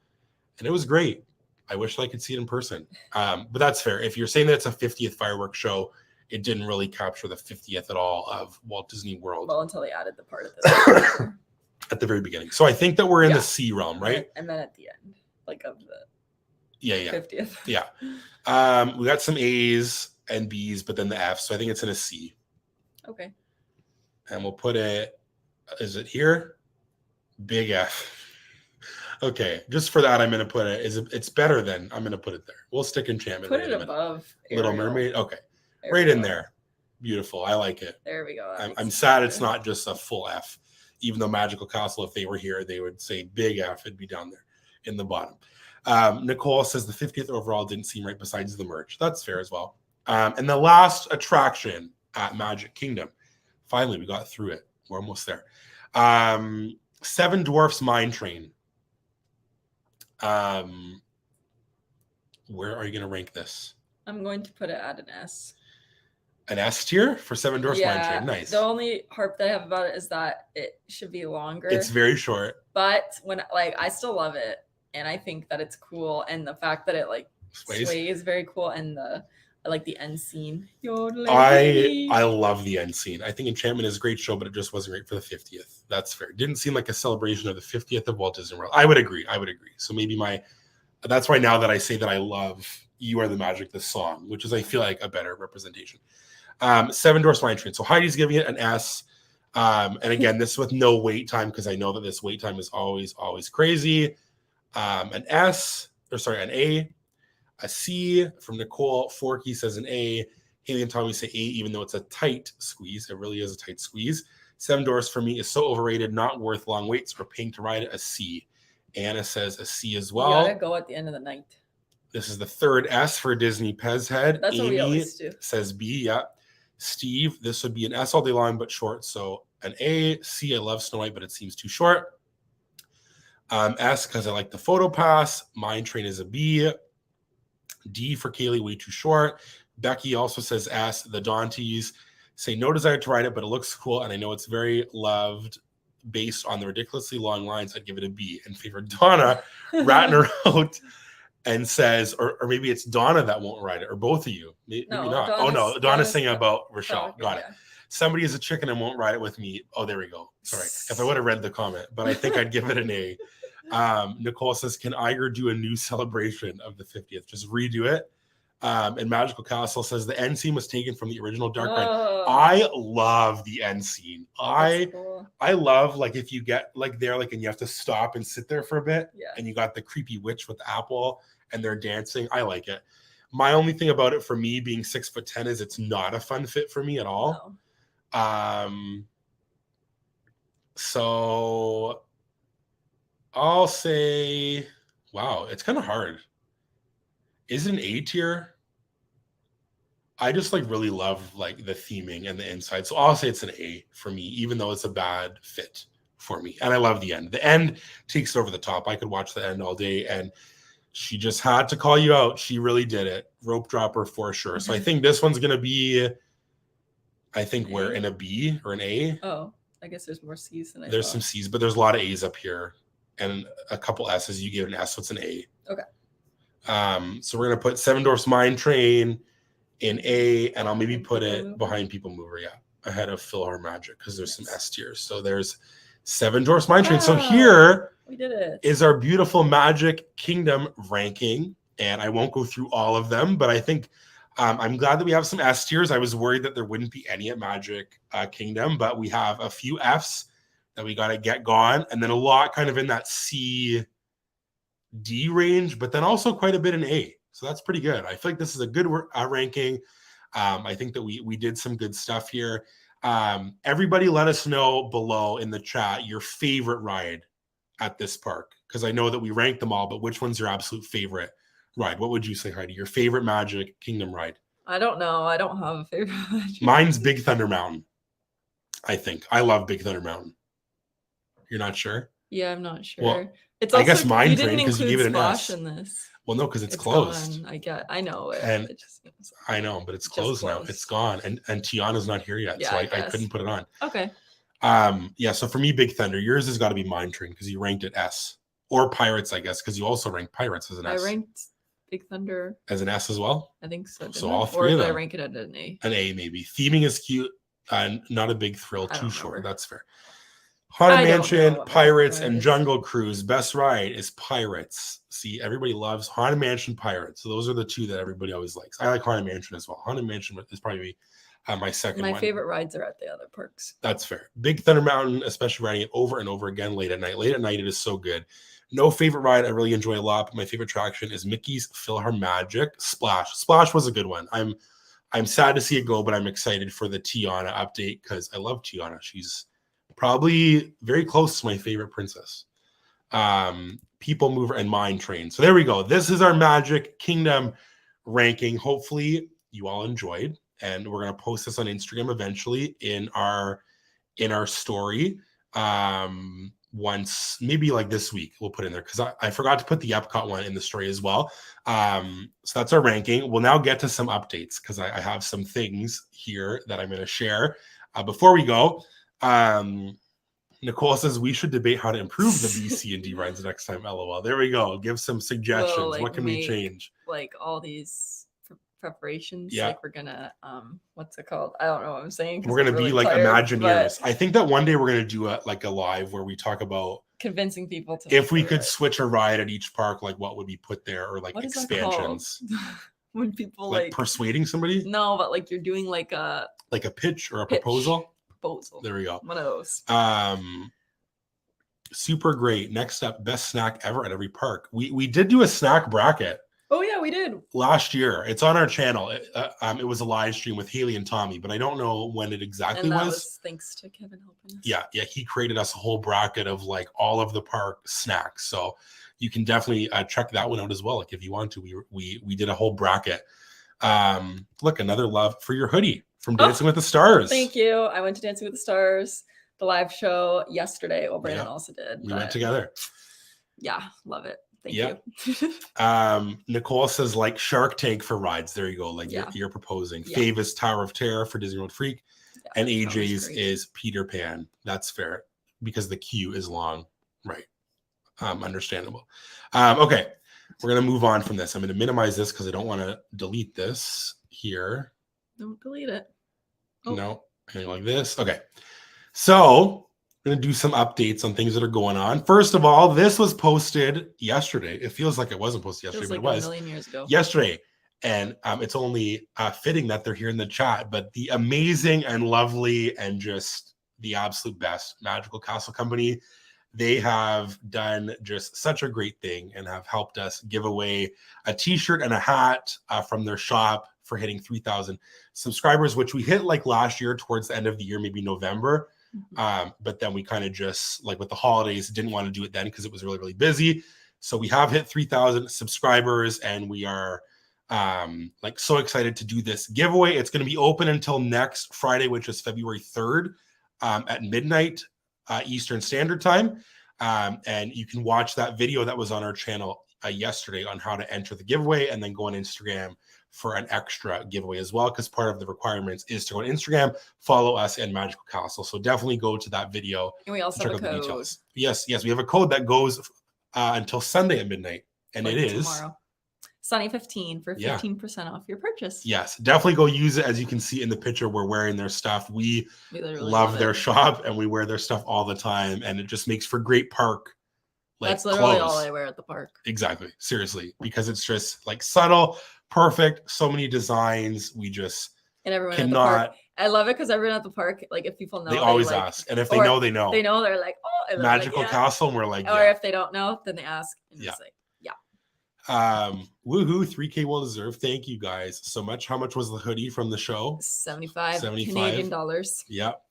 and it was great. I wish I could see it in person. But that's fair. If you're saying that it's a 50th fireworks show, it didn't really capture the 50th at all of Walt Disney World. Well, until they added the part of this at the very beginning. So I think that we're in the C realm, right? And then at the end, like of the 50th. Yeah. We got some A's and B's, but then the F. So I think it's in a C. Okay. And we'll put it. Is it here? Big F. Okay, just for that, I'm going to put it. It's better than I'm going to put it there. We'll stick enchantment Put right it in the middle. above Little Ariel. Mermaid. Okay, There right we in go. there. Beautiful. I like it. There we go. I'm sad it's not just a full F. Even though Magical Castle, if they were here, they would say big F. It'd be down there in the bottom. Nicole says the 50th overall didn't seem right besides the merch. That's fair as well. And the last attraction at Magic Kingdom. Finally, we got through it. We're almost there. Seven Dwarfs Mine Train. Where are you going to rank this? I'm going to put it at an S. An S tier for Seven Dwarfs Mine Train. Nice. The only harp that I have about it is that it should be longer. It's very short. But I still love it, and I think that it's cool, and the fact that it sways is very cool, and I like the end scene. I love the end scene. I think Enchantment is a great show, but it just wasn't great for the 50th. That's fair. It didn't seem like a celebration of the 50th of Walt Disney World. I would agree. So maybe that's why now that I say that I love You Are the Magic, the song, which is I feel like a better representation. Seven Dwarfs Mine Train. So Heidi's giving it an S. And again, this with no wait time, because I know that this wait time is always crazy. An A. A C from Nicole. Forky says an A. Haley and Tommy say A, even though it's a tight squeeze. It really is a tight squeeze. Seven Dwarfs for me is so overrated, not worth long waits or paying to ride it. A C. Anna says a C as well. You gotta go at the end of the night. This is the third S for Disney Pez Head. That's Amy what we always do. Says B. Yeah. Steve, this would be an S all day long, but short. So an A. C, I love Snow White, but it seems too short. S, because I like the photo pass. Mine Train is a B. D for Kaylee, way too short. Becky also says S. The Daunties say no desire to ride it, but it looks cool, and I know it's very loved. Based on the ridiculously long lines, I'd give it a B. And favor Donna ratting her out and says, or maybe it's Donna that won't ride it, or both of you. Maybe not. Donna's saying about Rochelle. Got it. Somebody is a chicken and won't ride it with me. Oh, there we go. Sorry. If I would have read the comment, but I think I'd give it an A. Nicole says, can Iger do a new celebration of the 50th? Just redo it. And Magical Castle says the end scene was taken from the original Dark Ride. I love the end scene. Cool. I love if you get there and you have to stop and sit there for a bit, and you got the creepy witch with the apple and they're dancing. I like it. My only thing about it for me being 6'10" is it's not a fun fit for me at all. No. So I'll say, wow, it's kind of hard. Is it an A tier? I just really love the theming and the inside. So I'll say it's an A for me, even though it's a bad fit for me. And I love the end. The end takes it over the top. I could watch the end all day, and she just had to call you out. She really did it. Rope dropper for sure. So I think this one's going to be, we're in a B or an A. Oh, I guess there's more C's than I There's thought. some C's, but there's a lot of A's up here and a couple S's. You gave it an S, so it's an A. Okay. So we're going to put Seven Dwarfs Mine Train in A, and I'll maybe put it behind People Mover, ahead of Philhar Magic, because there's some S tiers. So there's Seven Dwarfs Mine Train. So here we did it. Is our beautiful Magic Kingdom ranking, and I won't go through all of them, but I think I'm glad that we have some S tiers. I was worried that there wouldn't be any at Magic Kingdom, but we have a few Fs that we got to get gone, and then a lot kind of in that C, D range, but then also quite a bit in A. So that's pretty good. I feel like this is a good ranking. I think that we did some good stuff here. Everybody let us know below in the chat your favorite ride at this park, because I know that we ranked them all, but which one's your absolute favorite ride? What would you say, Heidi? Your favorite Magic Kingdom ride? I don't know. I don't have a favorite Magic. Mine's Big Thunder Mountain. I think I love Big Thunder Mountain. You're not sure? Yeah, I'm not sure. Well, it's also, I guess Mine you Train, didn't because you gave it an Splash S. in this. Well, no, because it's closed. Gone. I know it. And it just seems I know, but it's closed now. It's gone, and Tiana's not here yet, so I couldn't put it on. Okay. So for me, Big Thunder. Yours has got to be Mine Train, because you ranked it S, or Pirates, I guess, because you also ranked Pirates as an S. I ranked Big Thunder as an S as well. I think so. So all three of them. I rank it at an A. An A maybe. Theming is cute. Not a big thrill. Too short. That's fair. Haunted Mansion, Pirates, and Jungle Cruise. Best ride is Pirates. See, everybody loves Haunted Mansion, Pirates. So those are the two that everybody always likes. I like Haunted Mansion as well. Haunted Mansion is probably My second one. My favorite rides are at the other parks. That's fair. Big Thunder Mountain, especially riding it over and over again late at night. Late at night, it is so good. No favorite ride I really enjoy a lot, but my favorite attraction is Mickey's PhilharMagic Splash. Splash was a good one. I'm sad to see it go, but I'm excited for the Tiana update because I love Tiana. She's probably very close to my favorite princess. People Mover and Mine Train. So there we go. This is our Magic Kingdom ranking. Hopefully you all enjoyed, and we're going to post this on Instagram eventually in our story. Once, maybe like this week, we'll put in there because I forgot to put the Epcot one in the story as well. So that's our ranking. We'll now get to some updates because I have some things here that I'm going to share. Before we go, Nicole says we should debate how to improve the B, C, and D rides next time. LOL. There we go. Give some suggestions. Well, like, what can we change? Like all these preparations. Yeah. Like we're gonna what's it called? I don't know what I'm saying. We're gonna really be like tired, Imagineers. I think that one day we're gonna do a live where we talk about convincing people to if we could switch a ride at each park, like what would we put there, or like what expansions. When people like persuading somebody? No, but like you're doing like a pitch or a proposal. There we go. One of those. Super great. Next up, best snack ever at every park. We did do a snack bracket. Oh yeah, we did last year. It's on our channel. It was a live stream with Haley and Tommy, but I don't know when it exactly was. Thanks to Kevin helping us. Yeah, he created us a whole bracket of like all of the park snacks. So you can definitely check that one out as well. Like if you want to, we did a whole bracket. Look, another love for your hoodie from Dancing with the Stars. Thank you. I went to Dancing with the Stars, the live show yesterday. Well, Brandon also did. We went together. Yeah, love it. Thank you. Nicole says like Shark Tank for rides. There you go. Like you're proposing. Yeah. Fave is Tower of Terror for Disney World Freak. Yeah, and AJ's is Peter Pan. That's fair because the queue is long. Right. Understandable. Okay. We're going to move on from this. I'm going to minimize this because I don't want to delete this here. Don't delete it. Oh. No. Anything like this. Okay. So I'm going to do some updates on things that are going on. First of all, this was posted yesterday. It feels like it wasn't posted yesterday, but it was. A million years ago. Yesterday. And it's only fitting that they're here in the chat. But the amazing and lovely and just the absolute best Magical Castle Company, they have done just such a great thing and have helped us give away a t-shirt and a hat from their shop for hitting 3,000 subscribers, which we hit like last year towards the end of the year, maybe November. But then we kind of just like with the holidays didn't want to do it then because it was really, really busy. So we have hit 3,000 subscribers and we are like so excited to do this giveaway. It's going to be open until next Friday, which is February 3rd at midnight Eastern Standard Time. And you can watch that video that was on our channel yesterday on how to enter the giveaway and then go on Instagram for an extra giveaway as well, because part of the requirements is to go on Instagram, follow us and Magical Castle. So definitely go to that video. And we also have a code. Yes, we have a code that goes until Sunday at midnight. And like it is tomorrow. Sunny 15 for 15% off your purchase. Yes, definitely go use it. As you can see in the picture, we're wearing their stuff. We love their shop and we wear their stuff all the time. And it just makes for great park. Like, that's literally clothes. all I wear at the park. Exactly. Seriously. Because it's just like subtle, perfect, so many designs. We just and everyone at the park. I love it because everyone at the park, like if people know, they always ask. And if they know, they know. They know, they're like, oh, Magical Castle. And we're like, or if they don't know, then they ask. And it's like, woohoo, 3K well deserved. Thank you guys so much. How much was the hoodie from the show? 75 Canadian dollars. Yep.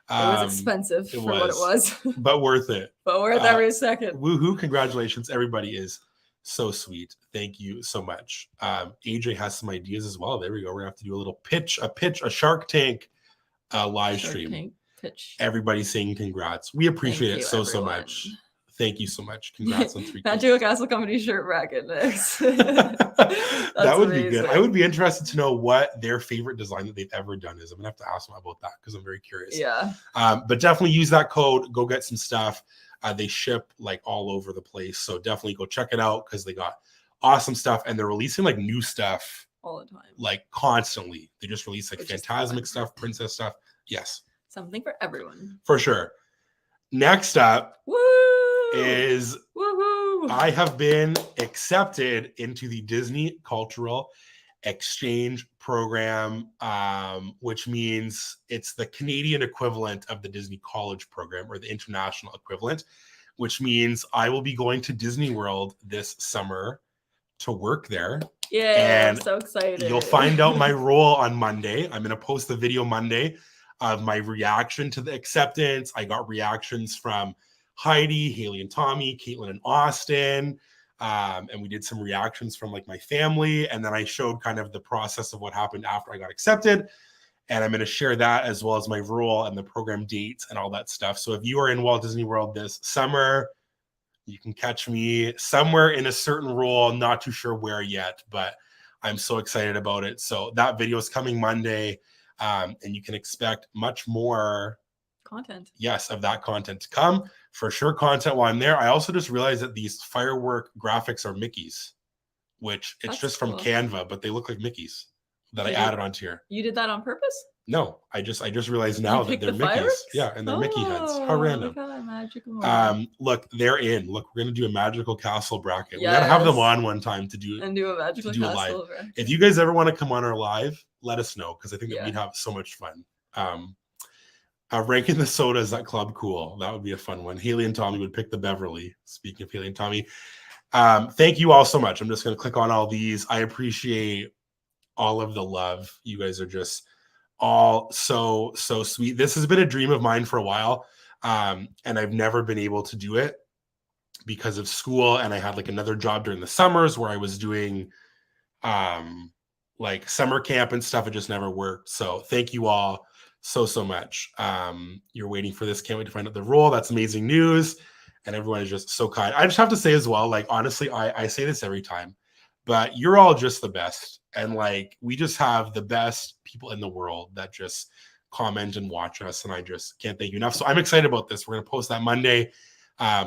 It was expensive for what it was. But worth it. But worth every second. Woohoo, congratulations. Everybody is so sweet. Thank you so much. AJ has some ideas as well. There we go. We're gonna have to do a little a Shark Tank live stream. Tank pitch. Everybody saying congrats. We appreciate it so much. Thank you so much. Congrats on 3K. Magical Castle Company shirt bracket next. That would be good. I would be interested to know what their favorite design that they've ever done is. I'm gonna have to ask them about that because I'm very curious. Yeah. But definitely use that code. Go get some stuff. They ship like all over the place. So definitely go check it out because they got awesome stuff and they're releasing like new stuff all the time. Like constantly. They just release like Phantasmic stuff, princess stuff. Yes. Something for everyone. For sure. Next up. Woo! I have been accepted into the Disney Cultural exchange program, which means it's the Canadian equivalent of the Disney College program, or the international equivalent, which means I will be going to Disney World this summer to work there. Yeah, I'm And so excited. you'll find out my role on Monday. I'm going to post the video Monday of my reaction to the acceptance. I got reactions from Heidi, Haley and Tommy, Caitlin and Austin. And we did some reactions from like my family. And then I showed kind of the process of what happened after I got accepted. And I'm going to share that as well as my role and the program dates and all that stuff. So if you are in Walt Disney World this summer, you can catch me somewhere in a certain role, not too sure where yet, but I'm so excited about it. So that video is coming Monday, and you can expect much more content. Yes, of that content to come. For sure, content while I'm there. I also just realized that these firework graphics are Mickeys, which it's That's just cool. from Canva, but they look like Mickeys that I Did added onto here. You did that on purpose? No, I just realized now that they're the Mickeys. fireworks? Yeah, and they're Mickey heads. How random. Look at that magical moment. Look, they're in. Look, we're gonna do a magical castle bracket. We gotta have them on one time to do and do a magical do a live. castle bracket. If you guys ever want to come on our live, let us know, because I think that we'd have so much fun. Ranking the sodas at Club Cool. That would be a fun one. Haley and Tommy would pick the Beverly. Speaking of Haley and Tommy, thank you all so much. I'm just going to click on all these. I appreciate all of the love. You guys are just all so sweet. This has been a dream of mine for a while, and I've never been able to do it because of school. And I had like another job during the summers where I was doing like summer camp and stuff. It just never worked. So thank you all so much. You're waiting for this. Can't wait to find out the role. That's amazing news. And everyone is just so kind. I just have to say as well, like, honestly, I say this every time, but you're all just the best. And like, we just have the best people in the world that just comment and watch us. And I just can't thank you enough. So I'm excited about this. We're going to post that Monday.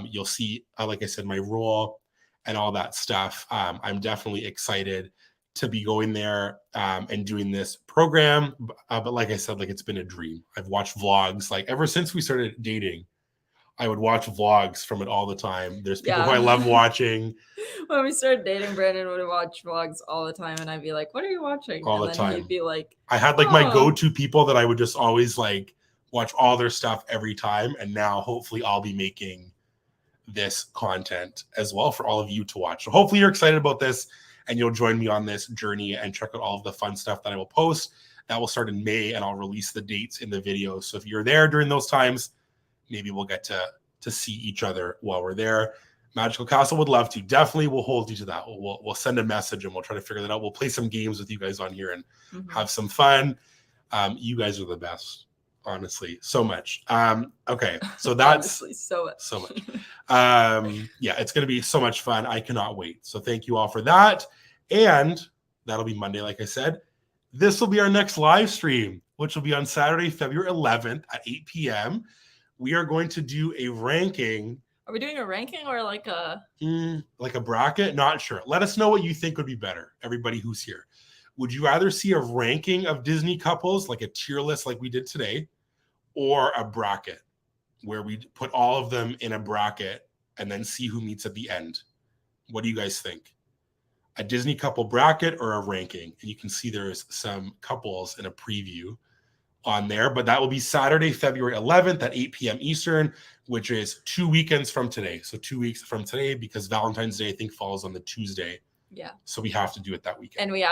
You'll see, like I said, my role and all that stuff. I'm definitely excited to be going there and doing this program. But like I said, like, it's been a dream. I've watched vlogs, like ever since we started dating. I would watch vlogs from it all the time. There's people who I love watching. When we started dating, Brandon would watch vlogs all the time, and I'd be like, "What are you watching?" All and the time. He'd be like, I had like my go-to people that I would just always like watch all their stuff every time. And now hopefully I'll be making this content as well for all of you to watch. So hopefully you're excited about this and you'll join me on this journey and check out all of the fun stuff that I will post. That will start in May, and I'll release the dates in the video. So if you're there during those times, maybe we'll get to see each other while we're there. Magical Castle would love to. Definitely will hold you to that. We'll send a message and we'll try to figure that out. We'll play some games with you guys on here and have some fun. You guys are the best, honestly, so much. Okay, so that's honestly, so much. Yeah, it's going to be so much fun. I cannot wait. So thank you all for that. And that'll be Monday, like I said. This will be our next live stream, which will be on Saturday, February 11th at 8 p.m. We are going to do a ranking. Are we doing a ranking or like a bracket? Not sure. Let us know what you think would be better, everybody who's here. Would you rather see a ranking of Disney couples, like a tier list like we did today, or a bracket where we put all of them in a bracket and then see who meets at the end? What do you guys think? A Disney couple bracket or a ranking? And you can see there's some couples in a preview on there, but that will be Saturday, February 11th at 8 p.m. Eastern, which is 2 weekends from today. So 2 weeks from today, because Valentine's Day, I think, falls on the Tuesday. Yeah. So we have to do it that weekend. And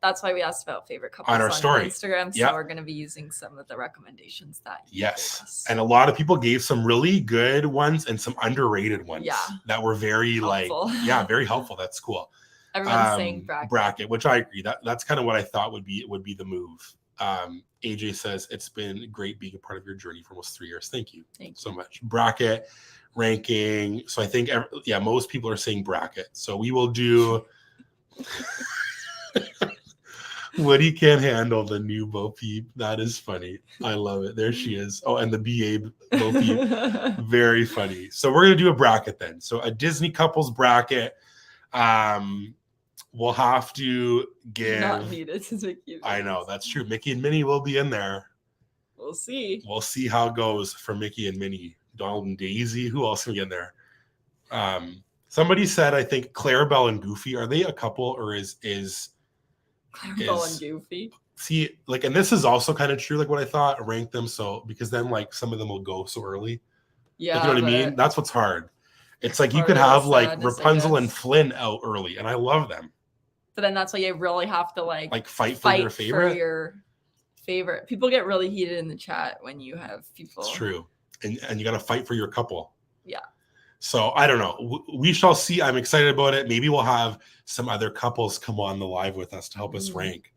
that's why we asked about favorite couples on our story. Instagram. So we're going to be using some of the recommendations that you gave us. And a lot of people gave some really good ones and some underrated ones that were very helpful. Very helpful. That's cool. Everyone's saying bracket, which I agree. That's kind of what I thought would be the move. AJ says it's been great being a part of your journey for almost 3 years. Thank you so much. Bracket, ranking. So I think most people are saying bracket. So we will do. Woody can't handle the new Bo Peep. That is funny. I love it. There she is. Oh, and the BA Bo Peep. Very funny. So we're gonna do a bracket then. So a Disney couples bracket. We'll have to give. Not needed to Mickey. I know, that's true. Mickey and Minnie will be in there. We'll see. We'll see how it goes for Mickey and Minnie. Donald and Daisy. Who else can get in there? Somebody said, I think Clarabelle and Goofy. Are they a couple, or is Clarabelle and Goofy. See, like, and this is also kind of true, like what I thought, rank them so, because then like some of them will go so early. Yeah. Like, you know what I mean? That's what's hard. It's like you part could of the have like sadness, I Rapunzel and guess. Flynn out early, and I love them. But then that's why you really have to like fight for your favorite. For your favorite. People get really heated in the chat when you have people. It's true. And you got to fight for your couple. Yeah. So I don't know. We shall see. I'm excited about it. Maybe we'll have some other couples come on the live with us to help us rank.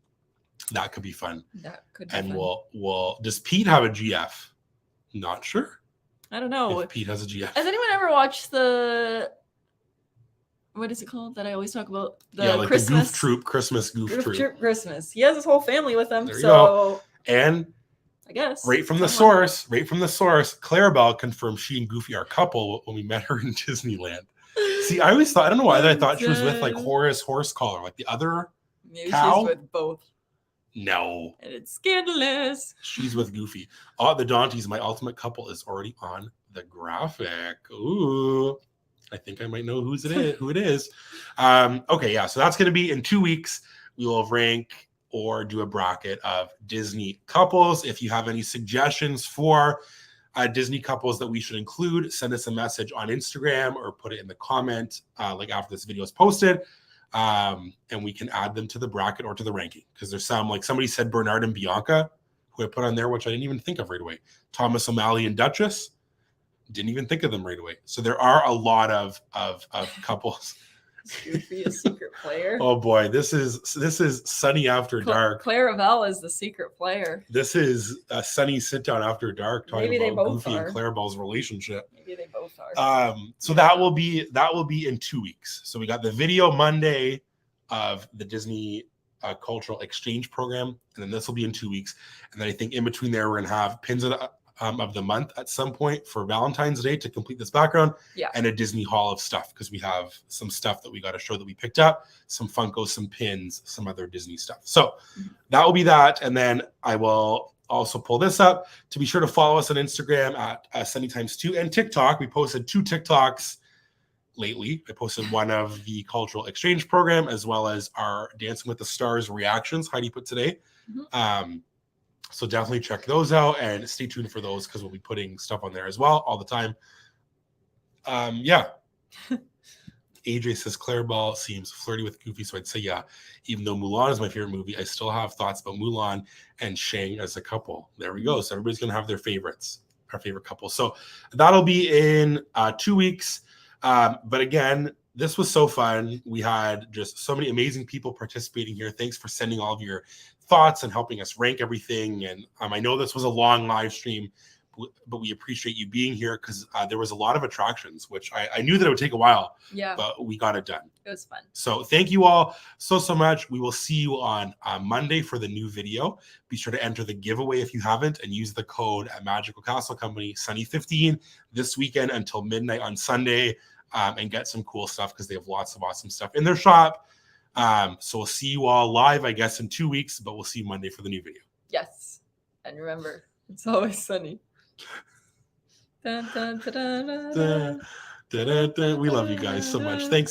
That could be fun. That could be and fun. we'll does Pete have a GF? Not sure. I don't know. If Pete has a GF. Has anyone ever watched the what is it called that I always talk about? The Christmas, the Goof Troop, Christmas Goof Troop. Christmas. He has his whole family with him. There you go. And I guess right from the source, Clarabelle confirmed she and Goofy are a couple when we met her in Disneyland. See, I always thought, I don't know why, I thought she was with like Horace Horsecollar, like the other Maybe cow. She's with both. No. And it's scandalous. She's with Goofy. Oh, the Daunties, my ultimate couple, is already on the graphic. Ooh. I think I might know who it is. Okay, yeah. So that's going to be in 2 weeks. We will rank or do a bracket of Disney couples. If you have any suggestions for Disney couples that we should include, send us a message on Instagram or put it in the comment like after this video is posted. And we can add them to the bracket or to the ranking. Because there's some, like somebody said Bernard and Bianca, who I put on there, which I didn't even think of right away. Thomas O'Malley and Duchess. Didn't even think of them right away. So there are a lot of couples. Goofy, a secret player. Oh boy, this is Sunny After Dark. Clarabelle is the secret player. This is a Sunny sit down after dark talking about Goofy and Clarabelle's relationship. Maybe they both are. So that will be in 2 weeks. So we got the video Monday of the Disney cultural exchange program, and then this will be in 2 weeks. And then I think in between there we're gonna have pins of the month at some point for Valentine's Day to complete this background, and a Disney haul of stuff, because we have some stuff that we got to show that we picked up, some Funkos, some pins, some other Disney stuff. So that will be that. And then I will also pull this up to be sure to follow us on Instagram at Sunny Times 2 and TikTok. We posted 2 TikToks lately. I posted one of the cultural exchange program as well as our Dancing with the Stars reactions Heidi put today. So definitely check those out and stay tuned for those, because we'll be putting stuff on there as well all the time. Yeah. AJ says Clarabelle seems flirty with Goofy, so I'd say yeah. Even though Mulan is my favorite movie, I still have thoughts about Mulan and Shang as a couple. There we go. So everybody's gonna have their favorites, our favorite couple. So that'll be in 2 weeks. But again, this was so fun. We had just so many amazing people participating here. Thanks for sending all of your thoughts and helping us rank everything. And I know this was a long live stream, but we appreciate you being here, because there was a lot of attractions, which I knew that it would take a while. Yeah, but we got it done. It was fun. So thank you all so much. We will see you on Monday for the new video. Be sure to enter the giveaway if you haven't, and use the code at Magical Castle Company Sunny15 this weekend until midnight on Sunday, and get some cool stuff, because they have lots of awesome stuff in their shop. So we'll see you all live, I guess, in 2 weeks, but we'll see you Monday for the new video. Yes. And remember, it's always sunny. Dun, dun, dun, dun, dun, dun. We love you guys so much. Thanks.